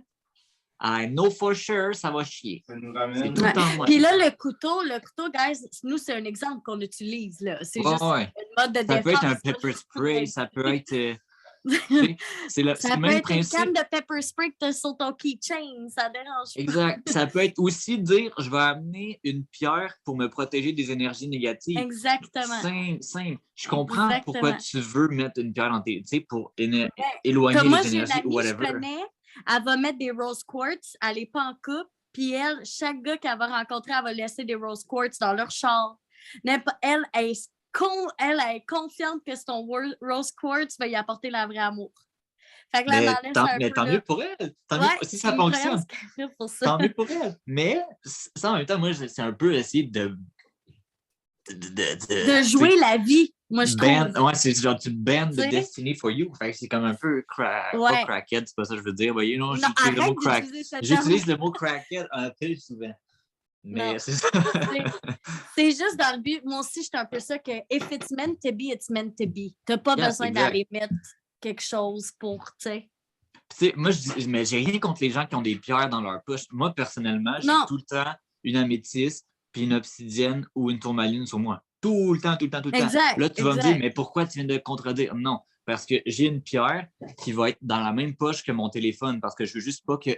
I know for sure, ça va chier. C'est tout le temps moi. Puis là, le couteau, guys, nous, c'est un exemple qu'on utilise. Là. C'est juste une mode de défense. Ça peut être un pepper spray, ça peut être... c'est le même principe. Une canne de pepper spray que tu as sur ton keychain, ça dérange pas. Exact. Ça peut être aussi dire, je vais amener une pierre pour me protéger des énergies négatives. Exactement. Simple. Je comprends pourquoi tu veux mettre une pierre dans tes... Tu sais, pour éloigner les énergies ou whatever. Je connais, elle va mettre des rose quartz, elle n'est pas en couple, puis chaque gars qu'elle va rencontrer, elle va laisser des rose quartz dans leur char. Elle est elle est confiante que son rose quartz va y apporter le vrai amour. Fait que là, Mais tant mieux pour elle. Si ça fonctionne. Tant mieux pour elle. Mais ça, en même temps, moi, c'est un peu essayer de jouer la vie, moi, je trouve. Ouais, c'est genre, tu bend the destiny for you. Fait que c'est comme un peu pas crackhead, c'est pas ça que je veux dire. Voyez, non, j'utilise le mot crackhead. J'utilise le mot crackhead un peu souvent. Mais c'est ça. C'est juste dans le but. Moi aussi, je suis un peu ça que if it's meant to be, it's meant to be. T'as pas besoin d'aller mettre quelque chose pour, tu sais. Moi, mais j'ai rien contre les gens qui ont des pierres dans leur poche. Moi, personnellement, j'ai tout le temps une améthyste, puis une obsidienne ou une tourmaline sur moi. Tout le temps. Là, tu vas me dire, mais pourquoi tu viens de contredire? Non, parce que j'ai une pierre qui va être dans la même poche que mon téléphone, parce que je veux juste pas que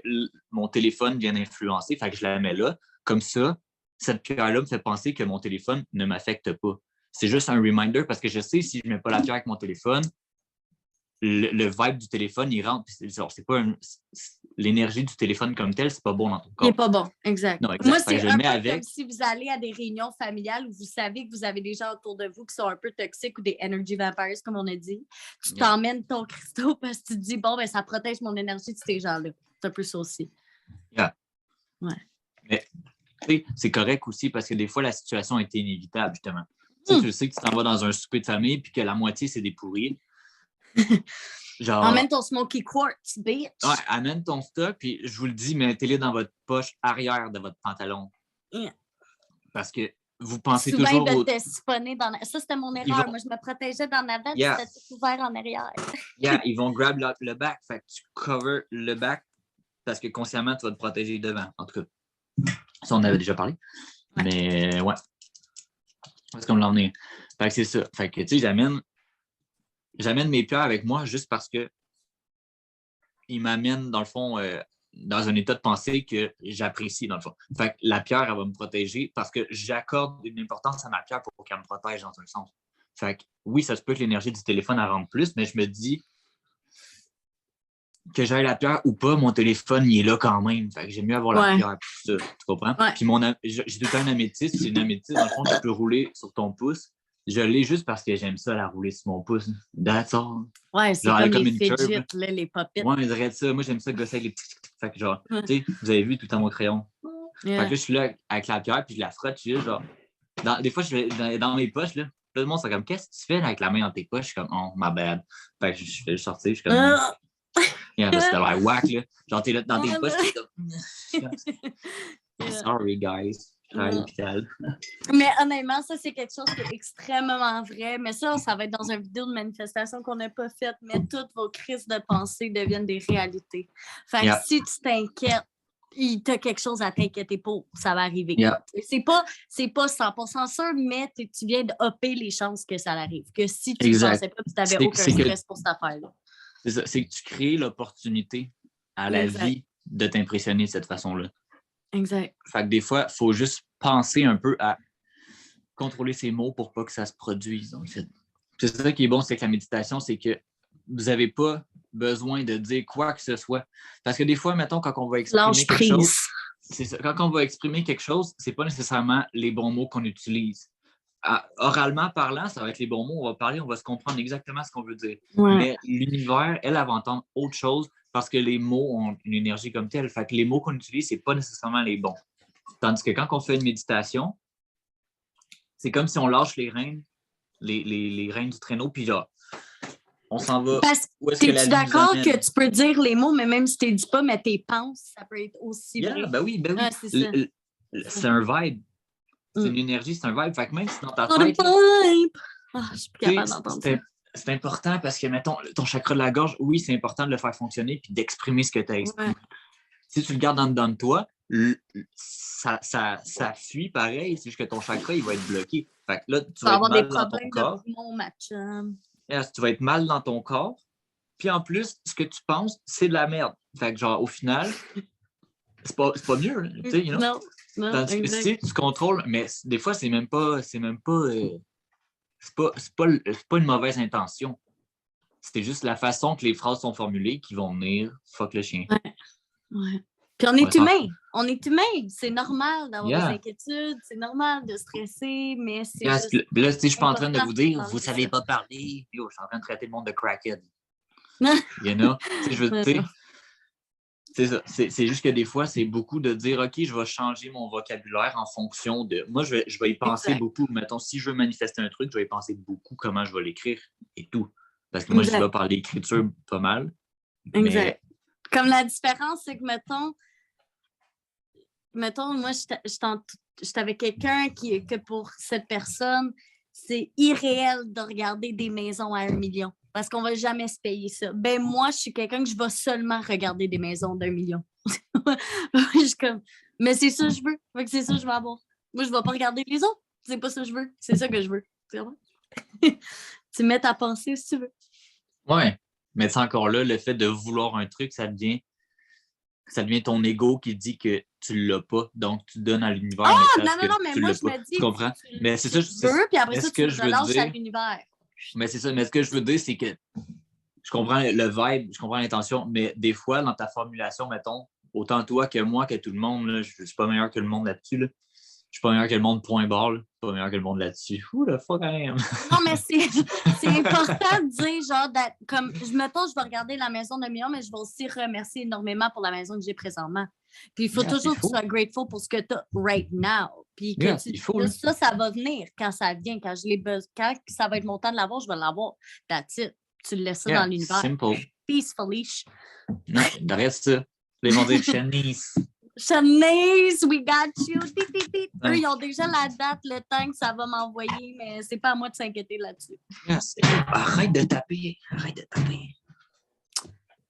mon téléphone vienne influencer, fait que je la mets là. Comme ça, cette pierre-là me fait penser que mon téléphone ne m'affecte pas. C'est juste un reminder, parce que je sais, si je ne mets pas la pierre avec mon téléphone, le vibe du téléphone, il rentre. C'est pas l'énergie du téléphone comme tel, c'est pas bon dans ton corps. Il n'est pas bon, exact. Non, exact. Moi, c'est un peu comme si vous allez à des réunions familiales où vous savez que vous avez des gens autour de vous qui sont un peu toxiques ou des energy vampires, comme on a dit. Tu t'emmènes ton cristaux parce que tu te dis, bon, ben ça protège mon énergie de ces gens-là. C'est un peu ça aussi. Yeah. Ouais. Mais c'est correct aussi parce que des fois, la situation a été inévitable, justement. Tu sais que tu t'en vas dans un souper de famille puis que la moitié, c'est des pourris. Genre, amène ton smoky quartz, bitch. Ouais, amène ton stock, puis je vous le dis, mettez-les dans votre poche arrière de votre pantalon. Yeah. Parce que vous pensez souvent, toujours... Souvent, de te siphonner dans... Ça, c'était mon erreur. Moi, je me protégeais dans l'avant, c'était tout ouvert en arrière. Ils vont grab le back. Fait que tu cover le back parce que consciemment, tu vas te protéger devant. En tout cas, ça, on avait déjà parlé. Ouais. Mais ouais. C'est comme l'emmener. Fait que c'est ça. Fait que, tu sais, j'amène mes pierres avec moi juste parce que ils m'amènent, dans le fond, dans un état de pensée que j'apprécie, dans le fond. Fait que la pierre, elle va me protéger parce que j'accorde une importance à ma pierre pour qu'elle me protège dans un sens. Fait que oui, ça se peut que l'énergie du téléphone elle rentre plus, mais je me dis que j'aille la pierre ou pas, mon téléphone, il est là quand même. Fait que j'aime mieux avoir la pierre pour ça. Tu comprends? Ouais. Puis j'ai tout le temps une améthyste. C'est une améthyste, dans le fond, tu peux rouler sur ton pouce. Je l'ai juste parce que j'aime ça, la rouler sur mon pouce. That's all. Ouais, c'est comme les fidgets, les pop-its. Ouais, je dirais ça. Moi, j'aime ça gosser avec les petits... Fait que genre, tu sais, vous avez vu tout le temps mon crayon. Fait que là, je suis là avec la pierre, puis je la frotte, je suis là, genre... Des fois, je vais dans mes poches, là. Tout le monde, c'est comme, qu'est-ce que tu fais là, avec la main dans tes poches? Je suis comme, oh, my bad. Fait que je fais le sortir, je suis comme... c'est de l'air whack, là. Genre, t'es là dans tes poches, t'es comme... Sorry, guys. Mais honnêtement, ça, c'est quelque chose qui est extrêmement vrai. Mais ça va être dans une vidéo de manifestation qu'on n'a pas faite. Mais toutes vos crises de pensée deviennent des réalités. Fait que si tu t'inquiètes, il y a quelque chose à t'inquiéter pour, ça va arriver. C'est pas 100% sûr, mais tu viens de hopper les chances que ça arrive. Que si tu ne pensais pas, tu n'avais aucun stress pour cette affaire-là. C'est ça, c'est que tu crées l'opportunité à la vie de t'impressionner de cette façon-là. Exact. Fait que des fois, il faut juste penser un peu à contrôler ses mots pour pas que ça se produise. En fait. C'est ça qui est bon, c'est que la méditation, c'est que vous n'avez pas besoin de dire quoi que ce soit. Parce que des fois, mettons, quand on va exprimer quelque chose, c'est ça, quand on va exprimer quelque chose, c'est pas nécessairement les bons mots qu'on utilise. Oralement parlant, ça va être les bons mots, on va parler, on va se comprendre exactement ce qu'on veut dire. Ouais. Mais l'univers, elle va entendre autre chose parce que les mots ont une énergie comme telle. Fait que les mots qu'on utilise, c'est pas nécessairement les bons. Tandis que quand on fait une méditation, c'est comme si on lâche les rênes, les rênes du traîneau, puis là, on s'en va. Es-tu d'accord que tu peux dire les mots, mais même si tu ne les dis pas, mais tes penses, ça peut être aussi vrai? Ben oui. C'est un vibe. C'est une énergie, c'est un vibe. Fait que même si dans ta tête... je suis plus capable d'entendre ça. C'est important parce que, mettons, ton chakra de la gorge, oui, c'est important de le faire fonctionner puis d'exprimer ce que tu as exprimé. Ouais. Si tu le gardes en dedans de toi, ça fuit pareil, c'est juste que ton chakra, il va être bloqué. Fait que là, tu vas avoir des problèmes de poumon, tu vas être mal dans ton corps. Puis en plus, ce que tu penses, c'est de la merde. Fait que genre, au final, c'est pas mieux. Tu sais, you know? Non, tandis que si tu contrôles, mais des fois, c'est pas une mauvaise intention. C'est juste la façon que les phrases sont formulées qui vont venir fuck le chien. Ouais. Puis on est humain. On est humain. C'est normal d'avoir des inquiétudes. C'est normal de stresser, mais c'est juste... Là, je suis pas en train de vous dire, vous savez pas parler. Yo, je suis en train de traiter le monde de crackhead. You know? Je veux dire... C'est ça. C'est juste que des fois, c'est beaucoup de dire, OK, je vais changer mon vocabulaire en fonction de... Moi, je vais y penser beaucoup. Mettons, si je veux manifester un truc, je vais y penser beaucoup comment je vais l'écrire et tout. Parce que moi, je vais par l'écriture pas mal. Exact. Comme la différence, c'est que, mettons moi, j'étais avec quelqu'un que pour cette personne, c'est irréel de regarder des maisons à 1 million. Parce qu'on ne va jamais se payer ça. Ben moi, je suis quelqu'un que je vais seulement regarder des maisons d'1 million. Je suis comme, mais c'est ça que je veux. Fait que c'est ça que je vais avoir. Moi, je ne vais pas regarder les autres. C'est pas ça que je veux. C'est ça que je veux. Tu mets ta pensée si tu veux. Ouais. Mais c'est encore là, le fait de vouloir un truc, ça devient ton ego qui dit que tu ne l'as pas. Donc, tu donnes à l'univers un message non, mais moi, je me dis... Tu comprends? Mais c'est ça, puis après ça, tu le relâches à l'univers. Mais c'est ça. Mais ce que je veux dire, c'est que je comprends le vibe, je comprends l'intention, mais des fois, dans ta formulation, mettons, autant toi que moi, que tout le monde, là, je ne suis pas meilleur que le monde là-dessus. Là. Je suis pas meilleur que le monde point barre. Je suis pas meilleur que le monde là-dessus. Ouh, le fuck I am. Non, mais c'est important de dire, genre, comme, mettons, je vais regarder la maison de million, mais je vais aussi remercier énormément pour la maison que j'ai présentement. Puis il faut toujours que tu sois grateful pour ce que tu as right now. Puis que ça va venir quand ça vient. Quand ça va être mon temps de l'avoir, je vais l'avoir. That's it. Tu le laisses ça dans l'univers. Simple. Peacefully. Non, derrière ça. Ils vont dire Shanice. Shanice, we got you. Eux, ils ont déjà la date, le temps que ça va m'envoyer, mais c'est pas à moi de s'inquiéter là-dessus. Arrête de taper.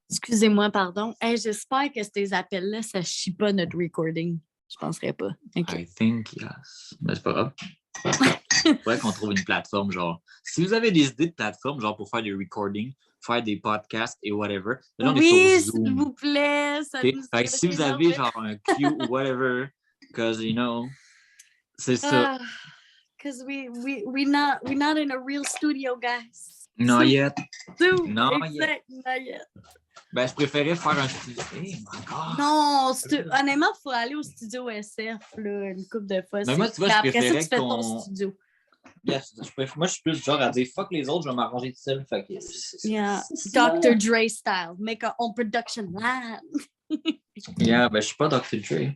Excusez-moi, pardon. Hey, j'espère que ces appels-là, ça chie pas notre recording. Je penserais pas. Okay. I think yes. Mais c'est pas grave. Il faudrait qu'on trouve une plateforme, genre. Si vous avez des idées de plateforme, genre pour faire des recordings, faire des podcasts et whatever. Oui, s'il vous plaît. Fait que si vous avez genre un Q ou whatever, because you know, c'est ça. Because we're not in a real studio, guys. Not yet. Not yet. Ben, je préférais faire un studio. Hey, my God. Non, honnêtement, il faut aller au studio SF là, une couple de fois. Mais moi, tu vois, je préférais ton studio. Yes, moi, je suis plus genre à dire fuck les autres, je vais m'arranger tout seul. Fait que, yeah, Dr. Dre style. Make our own production line. Yeah, ben, je suis pas Dr. Dre.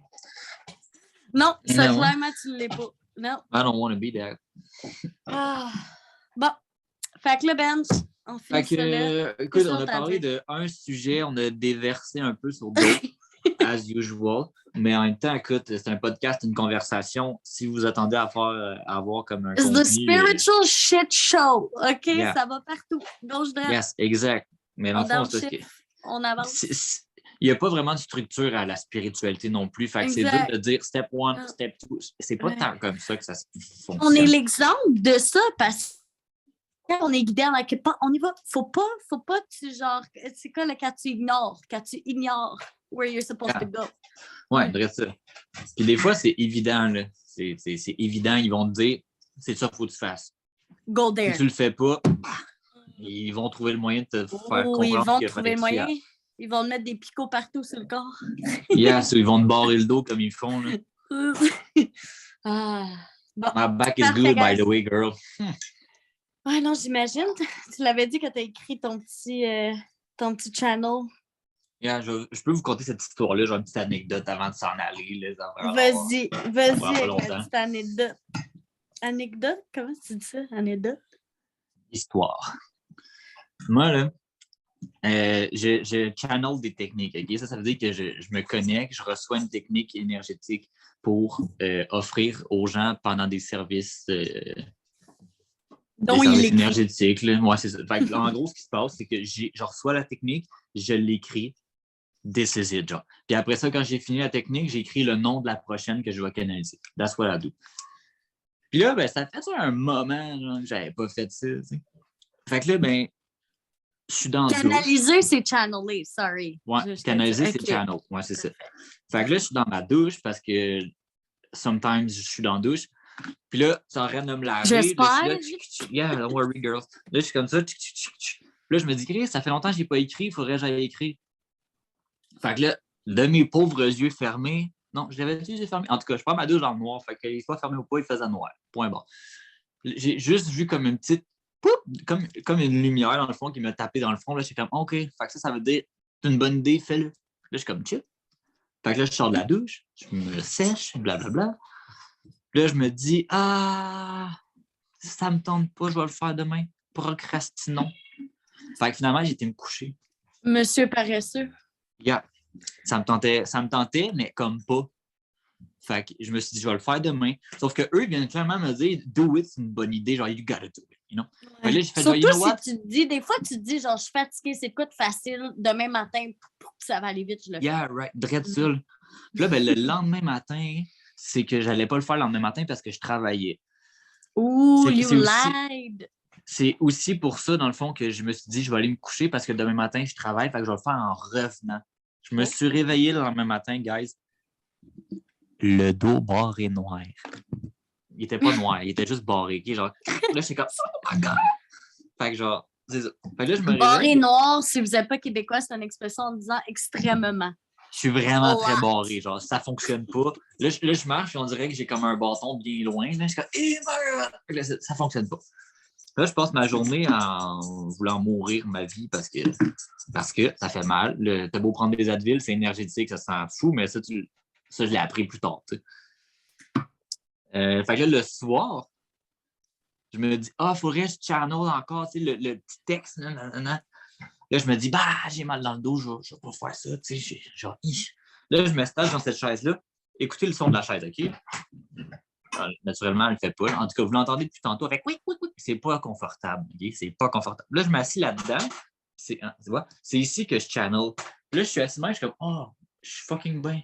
Non, ça, clairement, tu ne l'es pas. Non. I don't want to be that. Bon. Fait que le bench, on finit ça là. Écoute, on a parlé d'un sujet, on a déversé un peu sur d'autres, as usual. Mais en même temps, écoute, c'est un podcast, une conversation. Si vous attendez à avoir comme un It's contenu... the spiritual shit show, OK? Yeah. Ça va partout. Gauche-droite. Yes, exact. Mais dans le fond, c'est que... On avance. Il n'y a pas vraiment de structure à la spiritualité non plus. Fait que c'est dur de dire step 1, step 2. C'est pas tant comme ça que ça fonctionne. On est l'exemple de ça parce que quand on est guidé en quelque part, on y va. Faut pas que tu genre. C'est quoi le quand tu ignores where you're supposed to go. Ouais, vrai ça. Puis des fois, c'est évident, là. C'est évident, ils vont te dire c'est ça qu'il faut que tu fasses. Go there. Si tu le fais pas, ils vont trouver le moyen de te faire comprendre. Ils vont trouver le moyen. Ils vont te mettre des picots partout sur le corps. Yes, ils vont te barrer le dos comme ils font, là. Bon, my back is good, by the way, girl. Ouais, non, j'imagine. Tu l'avais dit que tu as écrit ton petit channel. Yeah, je peux vous conter cette histoire-là, j'ai une petite anecdote avant de s'en aller. Vas-y, avec la petite anecdote. Anecdote? Comment tu dis ça? Anecdote? Histoire. Moi, là, je channel des techniques. Okay? Ça veut dire que je me connecte, je reçois une technique énergétique pour offrir aux gens pendant des services... Donc, services énergétiques. Là. Ouais, c'est ça. Fait que, en gros, ce qui se passe, c'est que je reçois la technique, je l'écris, this is it, genre. Puis après ça, quand j'ai fini la technique, j'écris le nom de la prochaine que je vais canaliser. That's what I do. Puis là, ben, ça fait un moment genre, que j'avais pas fait ça. T'sais. Fait que là, ben, je suis dans canaliser, c'est channeler, sorry. Ouais, canaliser, c'est channel. Ouais, c'est ça. Fait que là, je suis dans ma douche parce que sometimes, je suis dans la douche. Puis là, ça arrête de me laver. J'espère. Yeah, don't worry, girl. Là, je suis comme ça. Puis là, je me dis, ça fait longtemps que je n'ai pas écrit, il faudrait que j'aille écrire. Fait que là, de mes pauvres yeux fermés. Non, je l'avais dit, les yeux fermés. En tout cas, je prends ma douche dans le noir. Fait qu'il soit fermé ou pas, il faisait noir. Point barre. J'ai juste vu comme une petite. Poup, comme une lumière dans le fond qui m'a tapé dans le front. Là, j'étais comme, OK. Fait que ça veut dire, c'est une bonne idée, fais-le. Là, je suis comme, chill. Fait que là, je sors de la douche, je me sèche, blablabla. Là, je me dis, si ça me tente pas, je vais le faire demain. Procrastinons. Fait que finalement, j'ai été me coucher. Monsieur paresseux. Yeah. Ça me tentait, mais comme pas. Fait que je me suis dit, je vais le faire demain. Sauf qu'eux, ils viennent clairement me dire, do it, c'est une bonne idée. Genre, you gotta do it. You know? Ouais. Là, j'ai fait, surtout you know what? si tu te dis, des fois, tu te dis, genre, je suis fatiguée, c'est quoi de facile, demain matin, ça va aller vite, je le fais. Yeah, right, dread seul. Puis là, ben, le lendemain matin, c'est que j'allais pas le faire le lendemain matin parce que je travaillais. Ouh, you lied! C'est aussi pour ça, dans le fond, que je me suis dit, je vais aller me coucher parce que demain matin, je travaille, fait que je vais le faire en revenant. Je me suis réveillé le lendemain matin, guys. Le dos barré noir. Il était pas noir, il était juste barré. Okay? Genre, là, j'étais comme, oh my God! Fait que genre, c'est ça. Fait que là, je me réveille. Barré noir, si vous n'êtes pas québécois, c'est une expression en disant extrêmement. Je suis vraiment très barré, genre, ça fonctionne pas. Là, je marche et on dirait que j'ai comme un bâton bien loin. Là, je suis comme, ça fonctionne pas. Là, je passe ma journée en voulant mourir ma vie parce que ça fait mal. T'as beau prendre des Advil, c'est énergétique, ça sent fou, mais ça, je l'ai appris plus tard. Tu sais. Fait que là, le soir, je me dis, faudrait que je channel encore tu sais, le petit texte. Là, je me dis, j'ai mal dans le dos, je vais pas faire ça. Tu sais, genre, là, je me stage dans cette chaise-là. Écoutez le son de la chaise, OK? Naturellement, elle ne le fait pas. En tout cas, vous l'entendez depuis tantôt avec oui. C'est pas confortable. Okay? C'est pas confortable. Là, je m'assis là-dedans. Tu vois? C'est ici que je channel. Là, je suis assis, je suis comme, je suis fucking bien.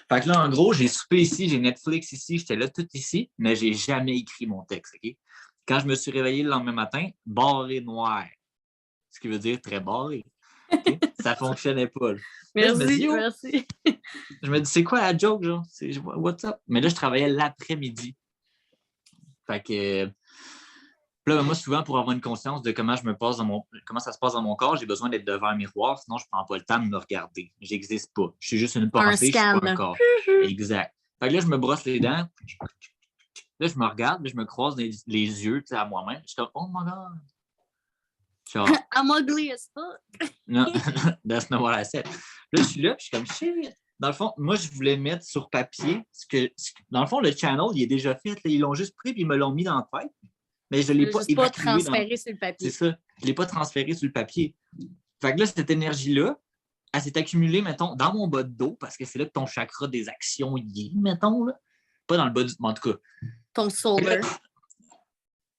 Fait que là, en gros, j'ai soupé ici, j'ai Netflix ici, j'étais là tout ici, mais j'ai jamais écrit mon texte. OK? Quand je me suis réveillé le lendemain matin, barré noir. Ce qui veut dire très barré. Okay? Ça fonctionnait pas. Là, merci. Je me dis, c'est quoi la joke, genre? What's up? Mais là, je travaillais l'après-midi. Fait que là, moi, souvent, pour avoir une conscience de comment ça se passe dans mon corps, j'ai besoin d'être devant un miroir, sinon je prends pas le temps de me regarder. J'existe pas. Je suis juste une pensée, je suis pas un corps. Exact. Fait que là, je me brosse les dents. Là, je me regarde, mais je me croise les yeux à moi-même. Je suis comme, oh my God. Genre, I'm ugly as fuck. Non, that's not what I said. Là, je suis là, puis je suis comme, shit. Dans le fond, moi, je voulais mettre sur papier, dans le fond, le channel, il est déjà fait. Là, ils l'ont juste pris, puis ils me l'ont mis dans la tête. Mais je ne l'ai pas évacué. Transféré sur le papier. C'est ça. Je ne l'ai pas transféré sur le papier. Fait que là, cette énergie-là, elle s'est accumulée, mettons, dans mon bas de dos, parce que c'est là que ton chakra des actions y est, mettons. Là. Pas dans le bas du... En tout cas. Ton solar.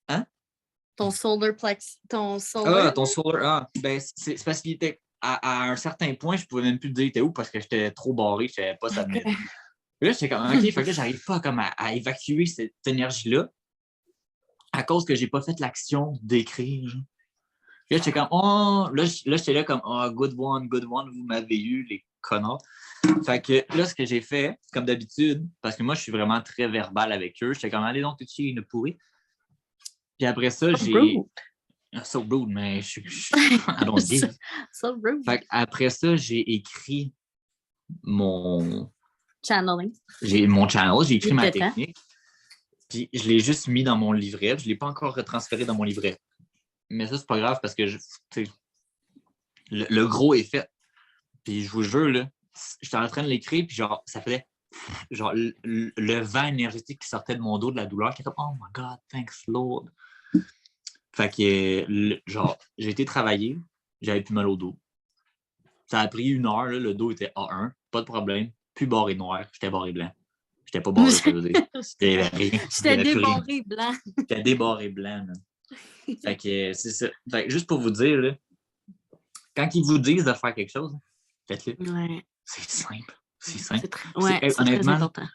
Hein? Ton solar plex. Ton solar. Ton solar. Ben, c'est parce qu'il était... À un certain point, je ne pouvais même plus te dire t'es où parce que j'étais trop barré, je ne savais pas ça venait. Là, j'étais comme, OK, fait que là, j'arrive pas comme à évacuer cette énergie-là à cause que j'ai pas fait l'action d'écrire. Là, j'étais comme, là, j'étais là comme, good one, vous m'avez eu, les connards. Fait que là, ce que j'ai fait, comme d'habitude, parce que moi, je suis vraiment très verbal avec eux, j'étais comme, allez donc, tout de suite, une pourrie. Puis après ça, j'ai... So rude, mais je allons-y. So rude. Fait après ça, j'ai écrit mon... Channeling. Mon channel, j'ai écrit ma technique. Puis je l'ai juste mis dans mon livret. Je ne l'ai pas encore retransféré dans mon livret. Mais ça, c'est pas grave parce que le gros est fait. Puis je vous jure, là, j'étais en train de l'écrire, puis genre, ça faisait genre le vent énergétique qui sortait de mon dos de la douleur. J'étais comme, oh my God, thanks Lord. Fait que, genre, j'ai été travailler, j'avais plus mal au dos. Ça a pris 1 heure, là, le dos était A1, pas de problème. Plus barré noir, j'étais barré blanc. J'étais pas barré, ça veut dire. J'étais débarré blanc. J'étais débarré blanc, là. Fait que, c'est ça. Fait que, juste pour vous dire, là, quand ils vous disent de faire quelque chose, faites-le. Ouais. C'est simple. C'est simple. C'est honnêtement, très important.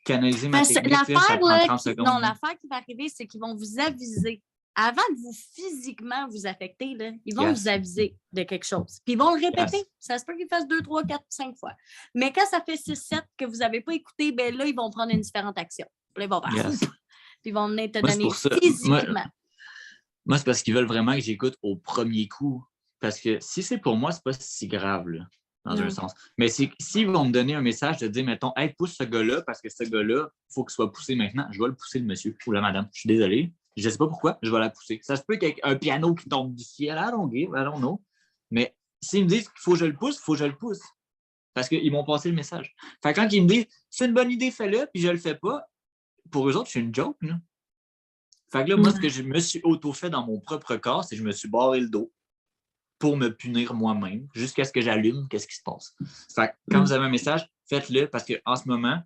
Canaliser ma technique, ça prend 30 secondes. Non, l'affaire qui va arriver, c'est qu'ils vont vous aviser. Avant de vous physiquement vous affecter, là, ils vont vous aviser de quelque chose. Puis ils vont le répéter. Ça se peut qu'ils fassent 2, 3, 4, 5 fois. Mais quand ça fait 6, 7 que vous n'avez pas écouté, ben là, ils vont prendre une différente action. Puis là, ils vont faire. Puis ils vont venir te donner physiquement. Moi, c'est parce qu'ils veulent vraiment que j'écoute au premier coup. Parce que si c'est pour moi, c'est pas si grave. Là. dans un sens. Mais s'ils vont me donner un message de dire, mettons, hey, pousse ce gars-là parce que ce gars-là, il faut qu'il soit poussé maintenant, je vais le pousser, le monsieur ou la madame. Je suis désolé. Je ne sais pas pourquoi, je vais la pousser. Ça se peut qu'il y ait un piano qui tombe du ciel, I don't know. Mais s'ils me disent qu'il faut que je le pousse, il faut que je le pousse. Parce qu'ils m'ont passé le message. Fait que quand ils me disent, c'est une bonne idée, fais-le, puis je le fais pas, pour eux autres, c'est une joke, là. Fait que là, moi, ce que je me suis auto-fait dans mon propre corps, c'est que je me suis barré le dos pour me punir moi-même, jusqu'à ce que j'allume qu'est-ce qui se passe. Fait que quand vous avez un message, faites-le, parce qu'en ce moment,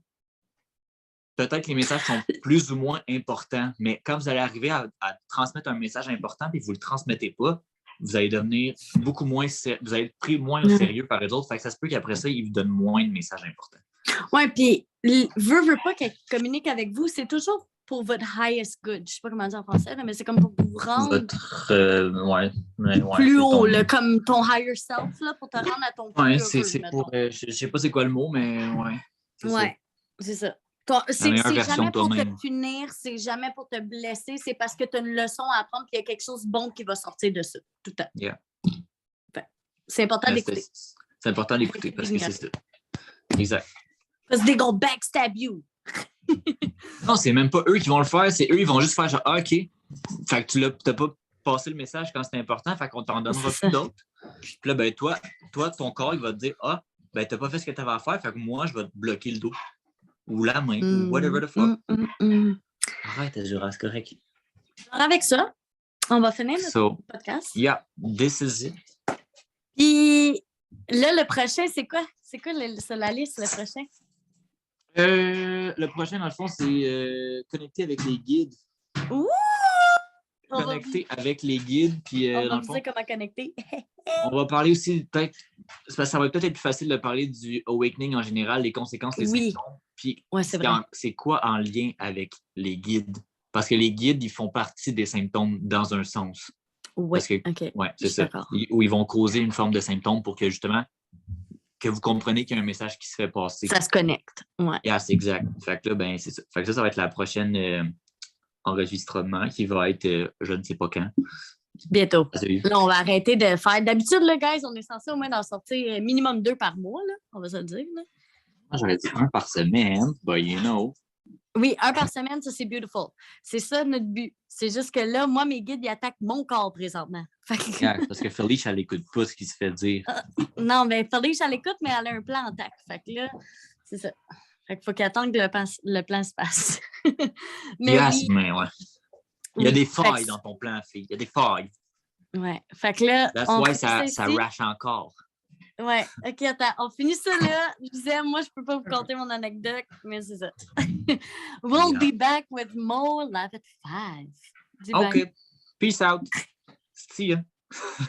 peut-être que les messages sont plus ou moins importants, mais quand vous allez arriver à transmettre un message important et que vous ne le transmettez pas, vous allez devenir beaucoup moins vous allez être pris moins au sérieux par les autres. Fait que ça se peut qu'après ça, ils vous donnent moins de messages importants. Oui, puis veut pas qu'elle communique avec vous, c'est toujours pour votre highest good. Je sais pas comment dire en français, là, mais c'est comme pour vous rendre plus haut, là, comme ton higher self, là, pour te rendre à ton plus heureux. C'est pour, je sais pas c'est quoi le mot, mais c'est ça. C'est jamais pour te punir, c'est jamais pour te blesser, c'est parce que tu as une leçon à apprendre et il y a quelque chose de bon qui va sortir de ça. Tout le temps. Yeah. C'est important d'écouter. C'est important d'écouter parce que c'est ça. Exact. Parce que they gonna backstab you. Non, c'est même pas eux qui vont le faire, c'est eux, ils vont juste faire genre, OK. Fait que tu n'as pas passé le message quand c'est important, fait qu'on t'en donnera plus d'autres. Puis là, ben toi, ton corps, il va te dire, ben t'as pas fait ce que tu avais à faire, fait que moi, je vais te bloquer le dos. Ou la main, ou whatever the fuck. Arrête, Azura, c'est correct. Alors avec ça, on va finir notre podcast. Yeah, this is it. Puis là, le prochain, c'est quoi? C'est quoi sur la liste, le prochain? Le prochain, dans le fond, c'est connecter avec les guides. Ouh! Connecter avec les guides. Puis, on va vous dire comment connecter. On va parler aussi, peut-être, ça va peut-être être plus facile de parler du awakening en général, les conséquences, les symptômes. Puis, c'est quoi en lien avec les guides? Parce que les guides, ils font partie des symptômes dans un sens. Oui, c'est ça. Où ils vont causer une forme de symptôme pour que, justement, que vous compreniez qu'il y a un message qui se fait passer. Ça se connecte, c'est exact. Fait que là, ben, c'est ça. Fait que ça va être la prochaine enregistrement qui va être je ne sais pas quand. Bientôt. Là, on va arrêter de faire. D'habitude, là, guys, on est censé au moins en sortir minimum 2 par mois, là. On va se le dire, là. Moi, j'aurais dit 1 par semaine, but you know. Oui, 1 par semaine, ça, c'est beautiful. C'est ça notre but. C'est juste que là, moi, mes guides, ils attaquent mon corps présentement. Parce que Felicia, elle n'écoute pas ce qui se fait dire. Non, mais Felicia, elle écoute, mais elle a un plan en tac. Fait que là, c'est ça. Fait qu'il faut qu'elle attende que le plan se passe. Mais mais ouais. Il y a des failles dans ton plan, fille. Il y a des failles. Ouais. Fait que là, ça rache encore. Ouais. OK, attends. On finit ça là. Je disais, moi, je peux pas vous conter mon anecdote, mais c'est ça. We'll be back with more Laugh at 5. OK. Peace out. See ya.